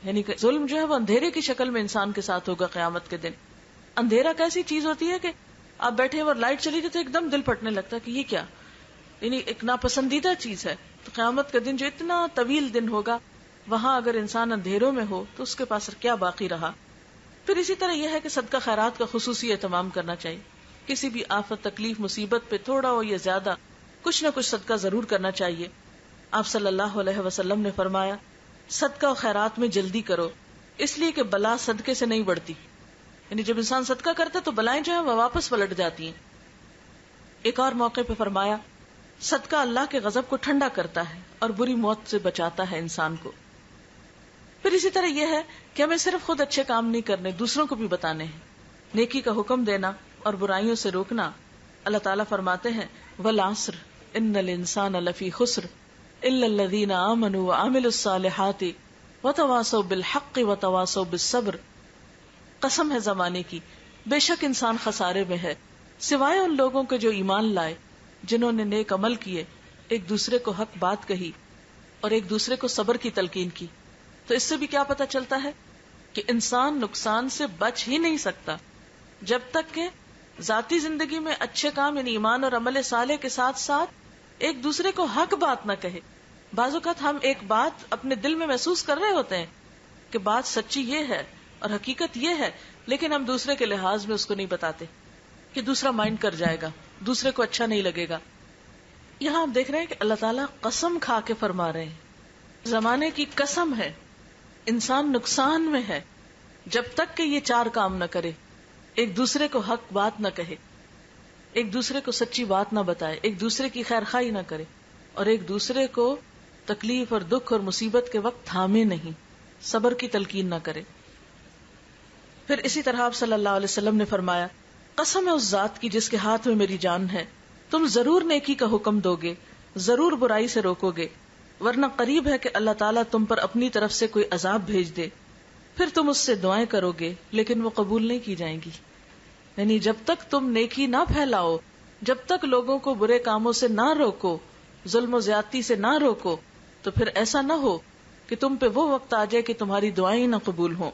یعنی کہ ظلم جو ہے وہ اندھیرے کی شکل میں انسان کے ساتھ ہوگا قیامت کے دن. اندھیرا کیسی چیز ہوتی ہے کہ آپ بیٹھے اور لائٹ چلی گئی تو ایک دم دل پھٹنے لگتا ہے کہ یہ کیا، یعنی ایک ناپسندیدہ چیز ہے. تو قیامت کا دن جو اتنا طویل دن ہوگا، وہاں اگر انسان اندھیروں میں ہو تو اس کے پاس کیا باقی رہا. پھر اسی طرح یہ ہے کہ صدقہ خیرات کا خصوصی اہتمام کرنا چاہیے. کسی بھی آفت، تکلیف، مصیبت پہ تھوڑا ہو یا زیادہ کچھ نہ کچھ صدقہ ضرور کرنا چاہیے. آپ صلی اللہ علیہ وسلم نے فرمایا صدقہ و خیرات میں جلدی کرو، اس لیے کہ بلا صدقے سے نہیں بڑھتی. یعنی جب انسان صدقہ کرتا تو بلائیں جو ہیں وہ واپس پلٹ جاتی ہیں. ایک اور موقع پہ فرمایا صدقہ اللہ کے غضب کو ٹھنڈا کرتا ہے اور بری موت سے بچاتا ہے انسان کو. پھر اسی طرح یہ ہے کہ ہمیں صرف خود اچھے کام نہیں کرنے، دوسروں کو بھی بتانے ہیں. نیکی کا حکم دینا اور برائیوں سے روکنا. اللہ تعالیٰ فرماتے ہیں والعصر ان الانسان لفی خسر الا الذین آمنوا وعملوا الصالحات وتواصوا بالحق وتواصوا بالصبر. قسم ہے زمانے کی، بے شک انسان خسارے میں ہے سوائے ان لوگوں کے جو ایمان لائے، جنہوں نے نیک عمل کیے، ایک دوسرے کو حق بات کہی اور ایک دوسرے کو صبر کی تلقین کی. تو اس سے بھی کیا پتہ چلتا ہے کہ انسان نقصان سے بچ ہی نہیں سکتا جب تک کہ ذاتی زندگی میں اچھے کام یعنی ایمان اور عمل صالح کے ساتھ ساتھ ایک دوسرے کو حق بات نہ کہے. بعض اوقات ہم ایک بات اپنے دل میں محسوس کر رہے ہوتے ہیں کہ بات سچی یہ ہے اور حقیقت یہ ہے، لیکن ہم دوسرے کے لحاظ میں اس کو نہیں بتاتے کہ دوسرا مائنڈ کر جائے گا، دوسرے کو اچھا نہیں لگے گا. یہاں آپ دیکھ رہے ہیں کہ اللہ تعالیٰ قسم کھا کے فرما رہے ہیں، زمانے کی قسم ہے، انسان نقصان میں ہے جب تک کہ یہ چار کام نہ کرے. ایک دوسرے کو حق بات نہ کہے، ایک دوسرے کو سچی بات نہ بتائے، ایک دوسرے کی خیر خواہی نہ کرے، اور ایک دوسرے کو تکلیف اور دکھ اور مصیبت کے وقت تھامے نہیں، صبر کی تلقین نہ کرے. پھر اسی طرح آپ صلی اللہ علیہ وسلم نے فرمایا، قسم ہے اس ذات کی جس کے ہاتھ میں میری جان ہے، تم ضرور نیکی کا حکم دو گے، ضرور برائی سے روکو گے، ورنہ قریب ہے کہ اللہ تعالیٰ تم پر اپنی طرف سے کوئی عذاب بھیج دے، پھر تم اس سے دعائیں کرو گے لیکن وہ قبول نہیں کی جائیں گی. یعنی جب تک تم نیکی نہ پھیلاؤ، جب تک لوگوں کو برے کاموں سے نہ روکو، ظلم و زیادتی سے نہ روکو، تو پھر ایسا نہ ہو کہ تم پہ وہ وقت آ جائے کہ تمہاری دعائیں نہ قبول ہوں.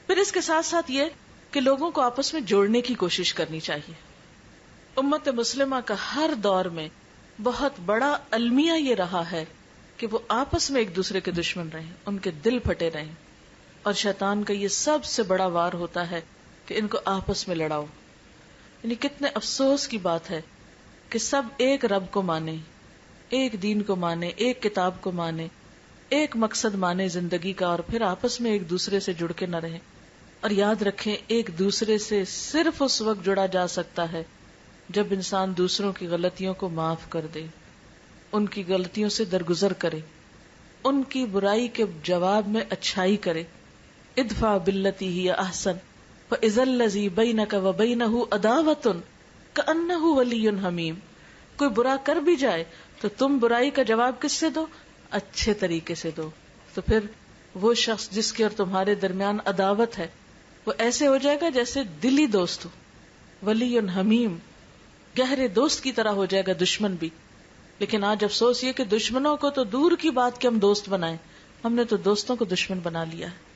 پھر اس کے ساتھ ساتھ یہ کہ لوگوں کو آپس میں جوڑنے کی کوشش کرنی چاہیے. امت مسلمہ کا ہر دور میں بہت بڑا المیہ یہ رہا ہے کہ وہ آپس میں ایک دوسرے کے دشمن رہیں، ان کے دل پھٹے رہیں، اور شیطان کا یہ سب سے بڑا وار ہوتا ہے کہ ان کو آپس میں لڑاؤ. یعنی کتنے افسوس کی بات ہے کہ سب ایک رب کو مانے، ایک دین کو مانے، ایک کتاب کو مانے، ایک مقصد مانے زندگی کا، اور پھر آپس میں ایک دوسرے سے جڑ کے نہ رہیں. اور یاد رکھیں، ایک دوسرے سے صرف اس وقت جڑا جا سکتا ہے جب انسان دوسروں کی غلطیوں کو معاف کر دے، ان کی غلطیوں سے درگزر کرے، ان کی برائی کے جواب میں اچھائی کرے. ادفع باللتی ہی احسن فاذا الذی بینک وبینہ عداوۃ کأنہ ولی حمیم. کوئی برا کر بھی جائے تو تم برائی کا جواب کس سے دو؟ اچھے طریقے سے دو. تو پھر وہ شخص جس کے اور تمہارے درمیان عداوت ہے وہ ایسے ہو جائے گا جیسے دلی دوست ہو. ولی حمیم، گہرے دوست کی طرح ہو جائے گا دشمن بھی. لیکن آج افسوس یہ کہ دشمنوں کو تو دور کی بات کہ ہم دوست بنائیں، ہم نے تو دوستوں کو دشمن بنا لیا ہے.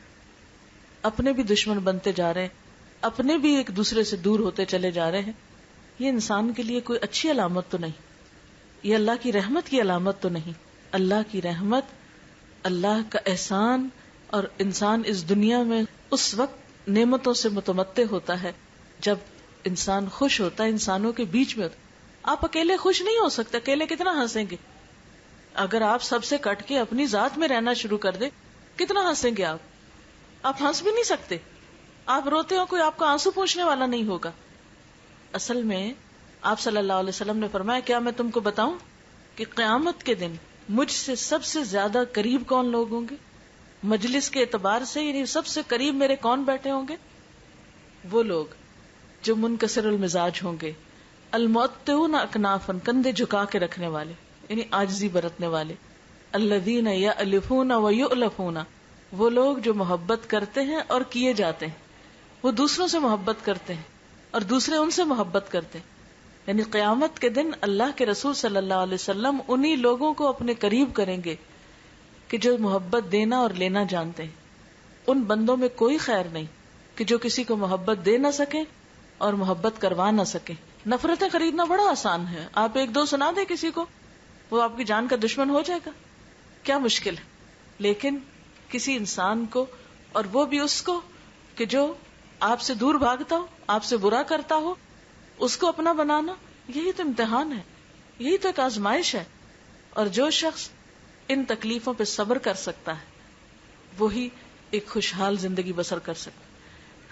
اپنے بھی دشمن بنتے جا رہے ہیں، اپنے بھی ایک دوسرے سے دور ہوتے چلے جا رہے ہیں. یہ انسان کے لیے کوئی اچھی علامت تو نہیں، یہ اللہ کی رحمت کی علامت تو نہیں. اللہ کی رحمت، اللہ کا احسان، اور انسان اس دنیا میں اس وقت نعمتوں سے متمتع ہوتا ہے جب انسان خوش ہوتا ہے، انسانوں کے بیچ میں ہوتا ہے. آپ اکیلے خوش نہیں ہو سکتے، اکیلے کتنا ہنسیں گے؟ اگر آپ سب سے کٹ کے اپنی ذات میں رہنا شروع کر دیں کتنا ہنسیں گے آپ ہنس بھی نہیں سکتے. آپ روتے ہو، کوئی آپ کا آنسو پوچھنے والا نہیں ہوگا. اصل میں آپ صلی اللہ علیہ وسلم نے فرمایا، کیا میں تم کو بتاؤں کہ قیامت کے دن مجھ سے سب سے زیادہ قریب کون لوگ ہوں گے؟ مجلس کے اعتبار سے یعنی سب سے قریب میرے کون بیٹھے ہوں گے؟ وہ لوگ جو منکسر المزاج ہوں گے، المعطئون اکنافن، کندھے جھکا کے رکھنے والے یعنی عاجزی برتنے والے، الذین یألفون ویؤلفون، وہ لوگ جو محبت کرتے ہیں اور کیے جاتے ہیں. وہ دوسروں سے محبت کرتے ہیں اور دوسرے ان سے محبت کرتے ہیں. یعنی قیامت کے دن اللہ کے رسول صلی اللہ علیہ وسلم انہی لوگوں کو اپنے قریب کریں گے کہ جو محبت دینا اور لینا جانتے ہیں. ان بندوں میں کوئی خیر نہیں کہ جو کسی کو محبت دے نہ سکے اور محبت کروا نہ سکے. نفرتیں خریدنا بڑا آسان ہے، آپ ایک دو سنا دیں کسی کو، وہ آپ کی جان کا دشمن ہو جائے گا، کیا مشکل ہے. لیکن کسی انسان کو، اور وہ بھی اس کو کہ جو آپ سے دور بھاگتا ہو، آپ سے برا کرتا ہو، اس کو اپنا بنانا، یہی تو امتحان ہے، یہی تو ایک آزمائش ہے. اور جو شخص ان تکلیفوں پہ صبر کر سکتا ہے وہی ایک خوشحال زندگی بسر کر سکتا.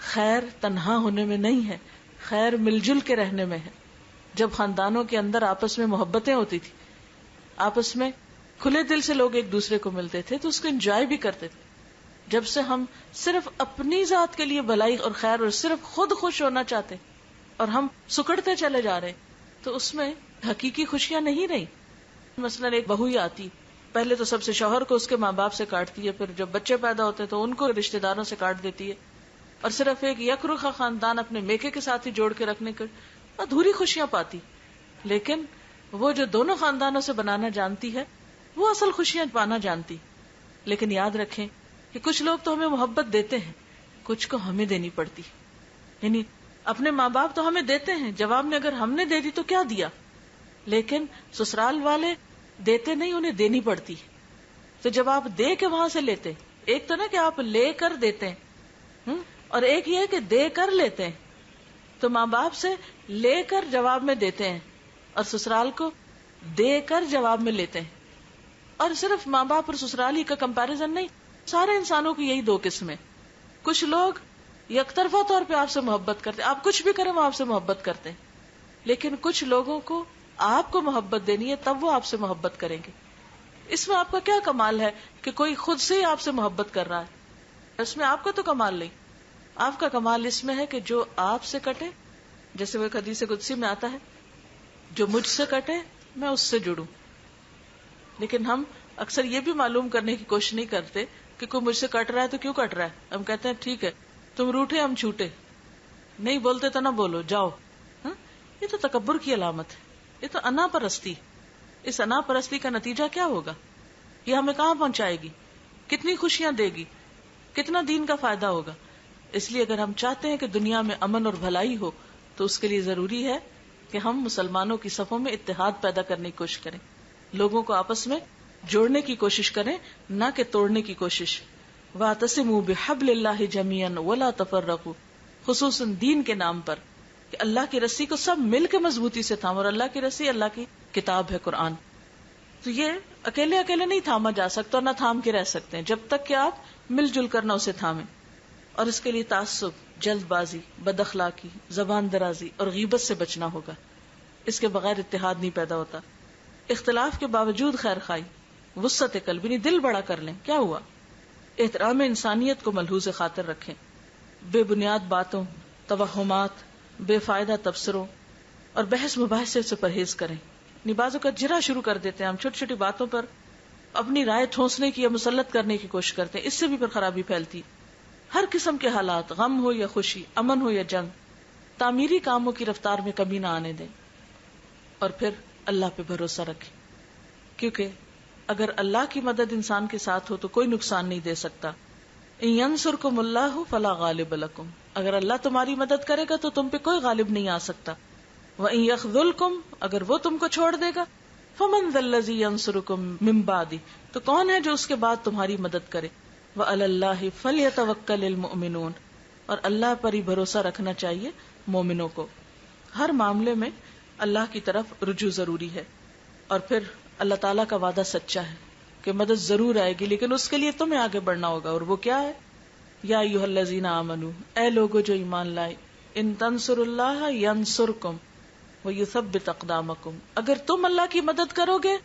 خیر تنہا ہونے میں نہیں ہے، خیر مل جل کے رہنے میں ہے. جب خاندانوں کے اندر آپس میں محبتیں ہوتی تھی، آپس میں کھلے دل سے لوگ ایک دوسرے کو ملتے تھے تو اس کو انجوائے بھی کرتے تھے. جب سے ہم صرف اپنی ذات کے لیے بھلائی اور خیر اور صرف خود خوش ہونا چاہتے اور ہم سکڑتے چلے جا رہے تو اس میں حقیقی خوشیاں نہیں رہی. مثلا ایک بہو ہی آتی، پہلے تو سب سے شوہر کو اس کے ماں باپ سے کاٹتی ہے، پھر جب بچے پیدا ہوتے تو ان کو رشتہ داروں سے کاٹ دیتی ہے، اور صرف ایک یک رخا خاندان اپنے میکے کے ساتھ ہی جوڑ کے رکھنے کے ادھوری خوشیاں پاتی. لیکن وہ جو دونوں خاندانوں سے بنانا جانتی ہے وہ اصل خوشیاں پانا جانتی. لیکن یاد رکھیں کہ کچھ لوگ تو ہمیں محبت دیتے ہیں، کچھ کو ہمیں دینی پڑتی. یعنی اپنے ماں باپ تو ہمیں دیتے ہیں، جواب میں اگر ہم نے دے دی تو کیا دیا، لیکن سسرال والے دیتے نہیں، انہیں دینی پڑتی. تو جب آپ دے کے وہاں سے لیتے، ایک تو نا کہ آپ لے کر دیتے ہیں، اور ایک یہ کہ دے کر لیتے ہیں. تو ماں باپ سے لے کر جواب میں دیتے ہیں اور سسرال کو دے کر جواب میں لیتے ہیں. اور صرف ماں باپ اور سسرال ہی کا کمپیریزن نہیں، سارے انسانوں کی یہی دو قسمیں. کچھ لوگ یک طرفہ طور پہ آپ سے محبت کرتے، آپ کچھ بھی کریں وہ آپ سے محبت کرتے ہیں. لیکن کچھ لوگوں کو آپ کو محبت دینی ہے تب وہ آپ سے محبت کریں گے. اس میں آپ کا کیا کمال ہے کہ کوئی خود سے ہی آپ سے محبت کر رہا ہے؟ اس میں آپ کا تو کمال نہیں. آپ کا کمال اس میں ہے کہ جو آپ سے کٹے، جیسے وہ حدیث قدسی میں آتا ہے، جو مجھ سے کٹے میں اس سے جڑوں. لیکن ہم اکثر یہ بھی معلوم کرنے کی کوشش نہیں کرتے کہ کوئی مجھ سے کٹ رہا ہے تو کیوں کٹ رہا ہے. ہم کہتے ہیں ٹھیک ہے تم روٹھے ہم چھوٹے، نہیں بولتے تو نہ بولو، جاؤ. یہ تو تکبر کی علامت ہے، یہ تو انا پرستی. اس انا پرستی کا نتیجہ کیا ہوگا؟ یہ ہمیں کہاں پہنچائے گی؟ کتنی خوشیاں دے گی؟ کتنا دین کا فائدہ ہوگا؟ اس لیے اگر ہم چاہتے ہیں کہ دنیا میں امن اور بھلائی ہو تو اس کے لیے ضروری ہے کہ ہم مسلمانوں کی صفوں میں اتحاد پیدا کرنے کی کوشش کریں، لوگوں کو آپس میں جوڑنے کی کوشش کریں، نہ کہ توڑنے کی کوشش. وَاعْتَصِمُوا بِحَبْلِ اللَّهِ جَمِيعًا وَلَا تَفَرَّقُوا، خصوصاً دین کے نام پر کہ اللہ کی رسی کو سب مل کے مضبوطی سے تھام، اور اللہ کی رسی اللہ کی کتاب ہے قرآن. تو یہ اکیلے اکیلے نہیں تھاما جا سکتا اور نہ تھام کے رہ سکتے ہیں جب تک کہ آپ مل جل کر نہ اسے تھامیں. اور اس کے لیے تعصب، جلد بازی، بد اخلاقی، زبان درازی اور غیبت سے بچنا ہوگا. اس کے بغیر اتحاد نہیں پیدا ہوتا. اختلاف کے باوجود خیر خواہی، وسعت قلب، یعنی دل بڑا کر لیں. کیا ہوا؟ احترام انسانیت کو ملحوظ خاطر رکھیں. بے بنیاد باتوں، توہمات، بے فائدہ تبصروں اور بحث مباحثے سے پرہیز کریں. بعضوں کا جرا شروع کر دیتے ہیں ہم چھوٹی چھوٹی باتوں پر اپنی رائے ٹھونسنے کی یا مسلط کرنے کی کوشش کرتے ہیں. اس سے بھی پھر خرابی پھیلتی. ہر قسم کے حالات، غم ہو یا خوشی، امن ہو یا جنگ، تعمیری کاموں کی رفتار میں کمی نہ آنے دیں. اور پھر اللہ پہ بھروسہ رکھیں، کیونکہ اگر اللہ کی مدد انسان کے ساتھ ہو تو کوئی نقصان نہیں دے سکتا. ان ینصرکم اللہ فلا غالب لکم، اگر اللہ تمہاری مدد کرے گا تو تم پہ کوئی غالب نہیں آ سکتا. وَإِن يَخْذُلْكُمْ، اگر وہ تم کو چھوڑ دے گا، فَمَنْ ذَا الَّذِي يَنصُرُكُمْ مِنْ بَعْدِهِ، تو کون ہے جو اس کے بعد تمہاری مدد کرے. وَعَلَى اللَّهِ فَلْيَتَوَكَّلِ الْمُؤْمِنُونَ، اور اللہ پر ہی بھروسہ رکھنا چاہیے مومنوں کو. ہر معاملے میں اللہ کی طرف رجوع ضروری ہے. اور پھر اللہ تعالیٰ کا وعدہ سچا ہے کہ مدد ضرور آئے گی، لیکن اس کے لیے تمہیں آگے بڑھنا ہوگا. اور وہ کیا ہے؟ یا ایھا الذین آمنوا، اے لوگو جو ایمان لائے، ان تنصروا اللہ ینصرکم وَيُثَبِّتْ أَقْدَامَكُمْ، اگر تم اللہ کی مدد کرو گے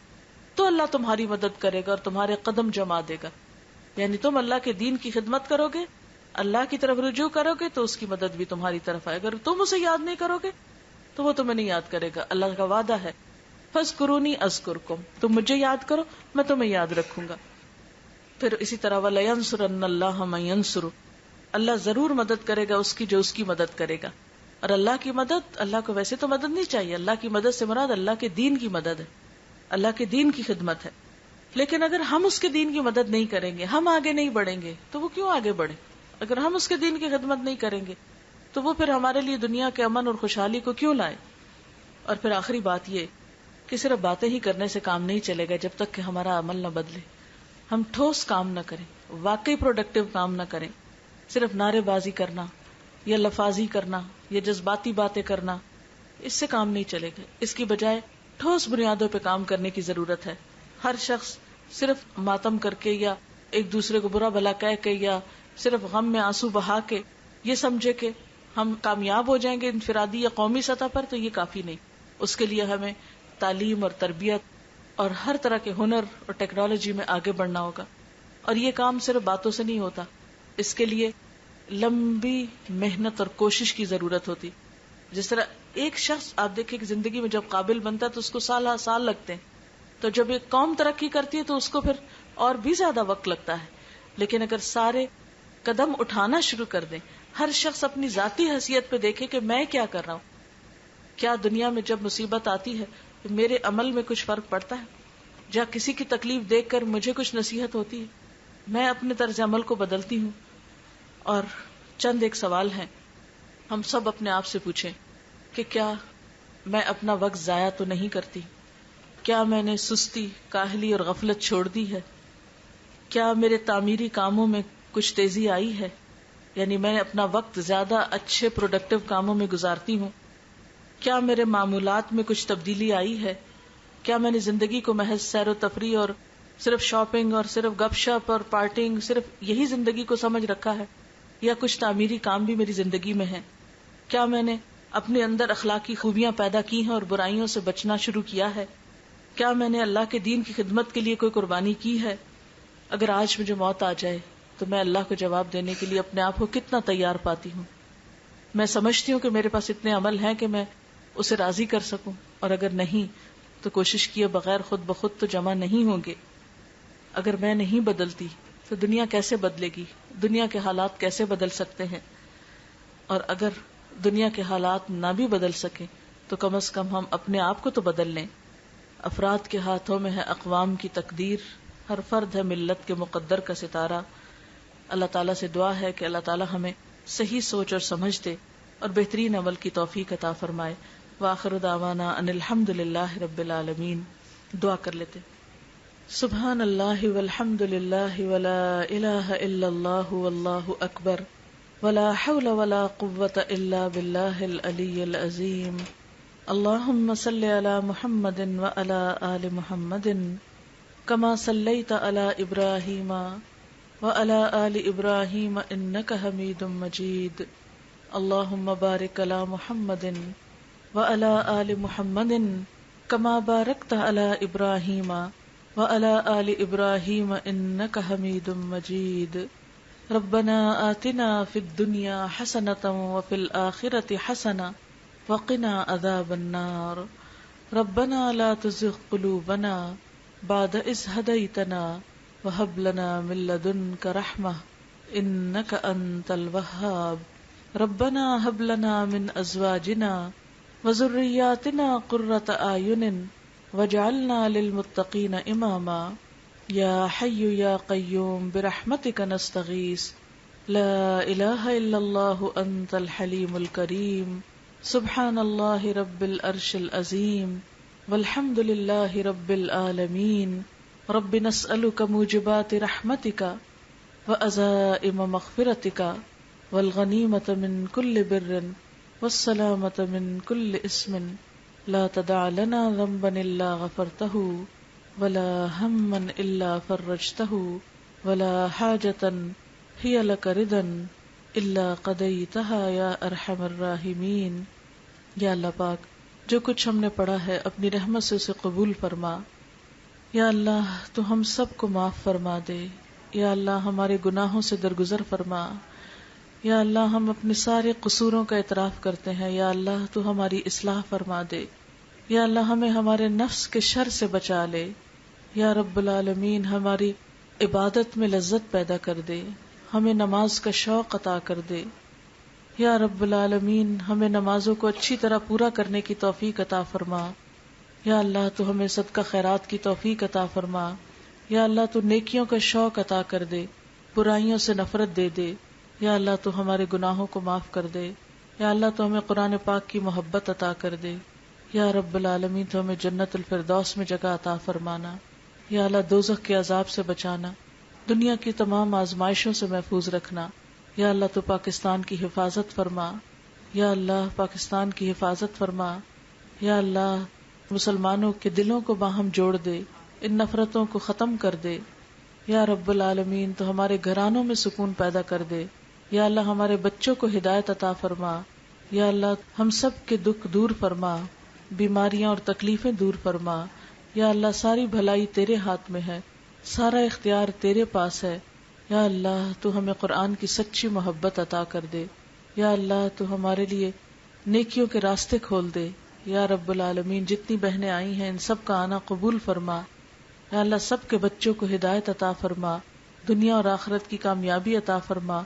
تو اللہ تمہاری مدد کرے گا اور تمہارے قدم جما دے گا. یعنی تم اللہ کے دین کی خدمت کرو گے، اللہ کی طرف رجوع کرو گے تو اس کی مدد بھی تمہاری طرف آئے. اگر تم اسے یاد نہیں کرو گے تو وہ تمہیں نہیں یاد کرے گا. اللہ کا وعدہ ہے فَاذْكُرُونِي أَذْكُرْكُمْ، تم مجھے یاد کرو میں تمہیں یاد رکھوں گا. پھر اسی طرح وَلَيَنْصُرَنَّ اللَّهَ مَن يَنْصُرُهُ، اللہ ضرور مدد کرے گا اس کی جو اس کی مدد کرے گا. اور اللہ کی مدد، اللہ کو ویسے تو مدد نہیں چاہیے، اللہ کی مدد سے مراد اللہ کے دین کی مدد ہے، اللہ کے دین کی خدمت ہے. لیکن اگر ہم اس کے دین کی مدد نہیں کریں گے، ہم آگے نہیں بڑھیں گے تو وہ کیوں آگے بڑھے؟ اگر ہم اس کے دین کی خدمت نہیں کریں گے تو وہ پھر ہمارے لیے دنیا کے امن اور خوشحالی کو کیوں لائے؟ اور پھر آخری بات یہ کہ صرف باتیں ہی کرنے سے کام نہیں چلے گا جب تک کہ ہمارا عمل نہ بدلے. ہم ٹھوس کام نہ کریں، واقعی پروڈکٹیو کام نہ کریں. صرف نعرے بازی کرنا یا لفاظی کرنا یا جذباتی باتیں کرنا، اس سے کام نہیں چلے گا. اس کی بجائے ٹھوس بنیادوں پہ کام کرنے کی ضرورت ہے. ہر شخص صرف ماتم کر کے یا ایک دوسرے کو برا بھلا کہہ کے یا صرف غم میں آنسو بہا کے یہ سمجھے کہ ہم کامیاب ہو جائیں گے انفرادی یا قومی سطح پر، تو یہ کافی نہیں. اس کے لیے ہمیں تعلیم اور تربیت اور ہر طرح کے ہنر اور ٹیکنالوجی میں آگے بڑھنا ہوگا. اور یہ کام صرف باتوں سے نہیں ہوتا، اس کے لیے لمبی محنت اور کوشش کی ضرورت ہوتی. جس طرح ایک شخص آپ دیکھیں کہ زندگی میں جب قابل بنتا ہے تو اس کو سال لگتے ہیں، تو جب ایک قوم ترقی کرتی ہے تو اس کو پھر اور بھی زیادہ وقت لگتا ہے. لیکن اگر سارے قدم اٹھانا شروع کر دیں، ہر شخص اپنی ذاتی حیثیت پہ دیکھے کہ میں کیا کر رہا ہوں، کیا دنیا میں جب مصیبت آتی ہے تو میرے عمل میں کچھ فرق پڑتا ہے، جہاں کسی کی تکلیف دیکھ کر مجھے کچھ نصیحت ہوتی ہے، میں اپنے طرز عمل کو بدلتی ہوں. اور چند ایک سوال ہیں، ہم سب اپنے آپ سے پوچھیں کہ کیا میں اپنا وقت ضائع تو نہیں کرتی؟ کیا میں نے سستی، کاہلی اور غفلت چھوڑ دی ہے؟ کیا میرے تعمیری کاموں میں کچھ تیزی آئی ہے؟ یعنی میں نے اپنا وقت زیادہ اچھے پروڈکٹیو کاموں میں گزارتی ہوں؟ کیا میرے معمولات میں کچھ تبدیلی آئی ہے؟ کیا میں نے زندگی کو محض سیر و تفریح اور صرف شاپنگ اور صرف گپ شپ اور پارٹنگ، صرف یہی زندگی کو سمجھ رکھا ہے، یا کچھ تعمیری کام بھی میری زندگی میں ہے؟ کیا میں نے اپنے اندر اخلاقی خوبیاں پیدا کی ہیں اور برائیوں سے بچنا شروع کیا ہے؟ کیا میں نے اللہ کے دین کی خدمت کے لیے کوئی قربانی کی ہے؟ اگر آج مجھے موت آ جائے تو میں اللہ کو جواب دینے کے لیے اپنے آپ کو کتنا تیار پاتی ہوں؟ میں سمجھتی ہوں کہ میرے پاس اتنے عمل ہیں کہ میں اسے راضی کر سکوں، اور اگر نہیں تو کوشش کیے بغیر خود بخود تو جمع نہیں ہوں گے۔ اگر میں نہیں بدلتی تو دنیا کیسے بدلے گی؟ دنیا کے حالات کیسے بدل سکتے ہیں؟ اور اگر دنیا کے حالات نہ بھی بدل سکیں تو کم از کم ہم اپنے آپ کو تو بدل لیں۔ افراد کے ہاتھوں میں ہے اقوام کی تقدیر، ہر فرد ہے ملت کے مقدر کا ستارہ۔ اللہ تعالیٰ سے دعا ہے کہ اللہ تعالیٰ ہمیں صحیح سوچ اور سمجھ دے اور بہترین عمل کی توفیق عطا فرمائے۔ وآخر دعوانا ان الحمد للہ رب العالمین۔ دعا کر لیتے۔ سبحان اللہ والحمد للہ ولا الہ الا اللہ واللہ اکبر ولا حول ولا قوة الا باللہ العلی العظیم۔ اللہم صل علی محمد وعلی آل محمد کما صلیت علی ابراہیم وعلی آل ابراہیم انک حمید مجید۔ اللہم بارک علی محمد وعلی آل محمد کما بارکت علی ابراہیم وعلی آل ابراہیم انک حمید مجید۔ ربنا آتنا فی الدنیا حسنۃ وفی الآخرۃ حسنۃ وقنا عذاب النار۔ ربنا لا تزغ قلوبنا بعد اذ ہدیتنا وہب لنا من لدنک رحمۃ انک انت الوہاب۔ ربنا ہب لنا من ازواجنا وذریاتنا قرۃ اعین واجعلنا للمتقین اماما۔ یا حی یا قیوم برحمتک نستغیث لا الہ الا اللہ انت الحلیم الکریم۔ سبحان اللہ رب العرش العظیم والحمد للہ رب العالمین۔ رب نسألک موجبات رحمتک وعزائم مغفرتک والغنیمۃ من کل بر والسلامۃ من کل اسم لا تدع لنا ذنبا الا غفرتہ ولا ہما الا فرجتہ ولا حاجة ہی لک رضا الا قضیتها یا ارحم الراحمین۔ یا اللہ پاک، جو کچھ ہم نے پڑھا ہے اپنی رحمت سے اسے قبول فرما۔ یا اللہ تو ہم سب کو معاف فرما دے۔ یا اللہ ہمارے گناہوں سے درگزر فرما۔ یا اللہ ہم اپنے سارے قصوروں کا اعتراف کرتے ہیں۔ یا اللہ تو ہماری اصلاح فرما دے۔ یا اللہ ہمیں ہمارے نفس کے شر سے بچا لے۔ یا رب العالمین ہماری عبادت میں لذت پیدا کر دے، ہمیں نماز کا شوق عطا کر دے۔ یا رب العالمین ہمیں نمازوں کو اچھی طرح پورا کرنے کی توفیق عطا فرما۔ یا اللہ تو ہمیں صدقہ خیرات کی توفیق عطا فرما۔ یا اللہ تو نیکیوں کا شوق عطا کر دے، برائیوں سے نفرت دے دے۔ یا اللہ تو ہمارے گناہوں کو معاف کر دے۔ یا اللہ تو ہمیں قرآن پاک کی محبت عطا کر دے۔ یا رب العالمین تو ہمیں جنت الفردوس میں جگہ عطا فرمانا۔ یا اللہ دوزخ کے عذاب سے بچانا، دنیا کی تمام آزمائشوں سے محفوظ رکھنا۔ یا اللہ تو پاکستان کی حفاظت فرما۔ یا اللہ پاکستان کی حفاظت فرما۔ یا اللہ مسلمانوں کے دلوں کو باہم جوڑ دے، ان نفرتوں کو ختم کر دے۔ یا رب العالمین تو ہمارے گھرانوں میں سکون پیدا کر دے۔ یا اللہ ہمارے بچوں کو ہدایت عطا فرما۔ یا اللہ ہم سب کے دکھ دور فرما، بیماریاں اور تکلیفیں دور فرما۔ یا اللہ ساری بھلائی تیرے ہاتھ میں ہے، سارا اختیار تیرے پاس ہے۔ یا اللہ تو ہمیں قرآن کی سچی محبت عطا کر دے۔ یا اللہ تو ہمارے لیے نیکیوں کے راستے کھول دے۔ یا رب العالمین جتنی بہنیں آئی ہیں ان سب کا آنا قبول فرما۔ یا اللہ سب کے بچوں کو ہدایت عطا فرما، دنیا اور آخرت کی کامیابی عطا فرما۔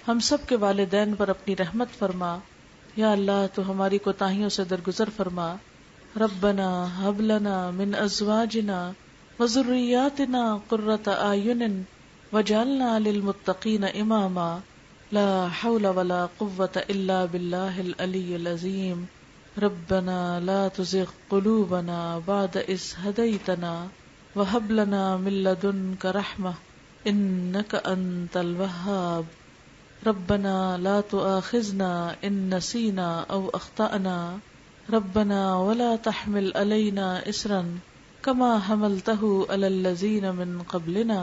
ہم سب کے والدین پر اپنی رحمت فرما۔ یا اللہ تو ہماری کوتاہیوں سے درگزر فرما۔ ربنا ہب لنا من ازواجنا وذریاتنا قرۃ اعین واجعلنا للمتقین اماما۔ لا حول ولا قوة الا باللہ العلی العظیم۔ ربنا لا تزغ قلوبنا بعد اذ ہدیتنا وہب لنا من لدنک رحمۃ انک انت الوہاب۔ ربنا لا تؤاخذنا ان نسینا او اخطأنا ربنا ولا تحمل علينا إصرا كما حملته على الذين من قبلنا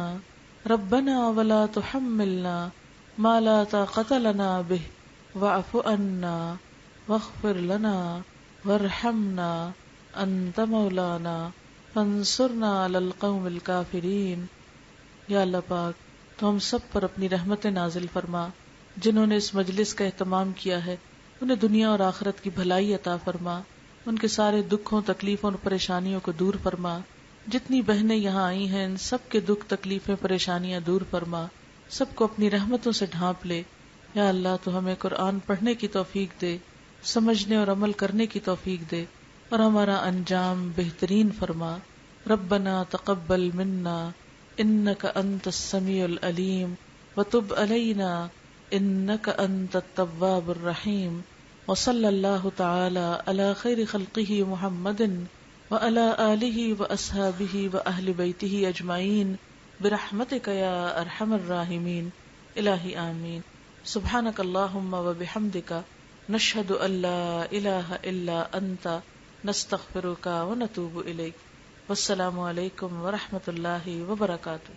ربنا ولا تحملنا ما لا طاقة لنا به واعف عنا واغفر لنا وارحمنا أنت مولانا فانصرنا علی القوم الکافرین. یا اللہ پاک تو ہم سب پر اپنی رحمت نازل فرما. جنہوں نے اس مجلس کا اہتمام کیا ہے انہیں دنیا اور آخرت کی بھلائی عطا فرما. ان کے سارے دکھوں تکلیفوں اور پریشانیوں کو دور فرما. جتنی بہنیں یہاں آئی ہیں ان سب کے دکھ تکلیفیں پریشانیاں دور فرما. سب کو اپنی رحمتوں سے ڈھانپ لے. یا اللہ تو ہمیں قرآن پڑھنے کی توفیق دے، سمجھنے اور عمل کرنے کی توفیق دے، اور ہمارا انجام بہترین فرما. ربنا تقبل منا انک انت السمیع العلیم وتب علینا انک انت التواب الرحیم. وصلی اللہ تعالی علی خیر خلقہ محمد وعلی آلہ واصحابہ واہل بیتہ اجمعین برحمتک یا ارحم الراحمین. الہی آمین. سبحانک اللہم وبحمدک نشہد ان لا الہ الا انت نستغفرک ونتوب الیک. والسلام علیکم ورحمۃ اللہ وبرکاتہ.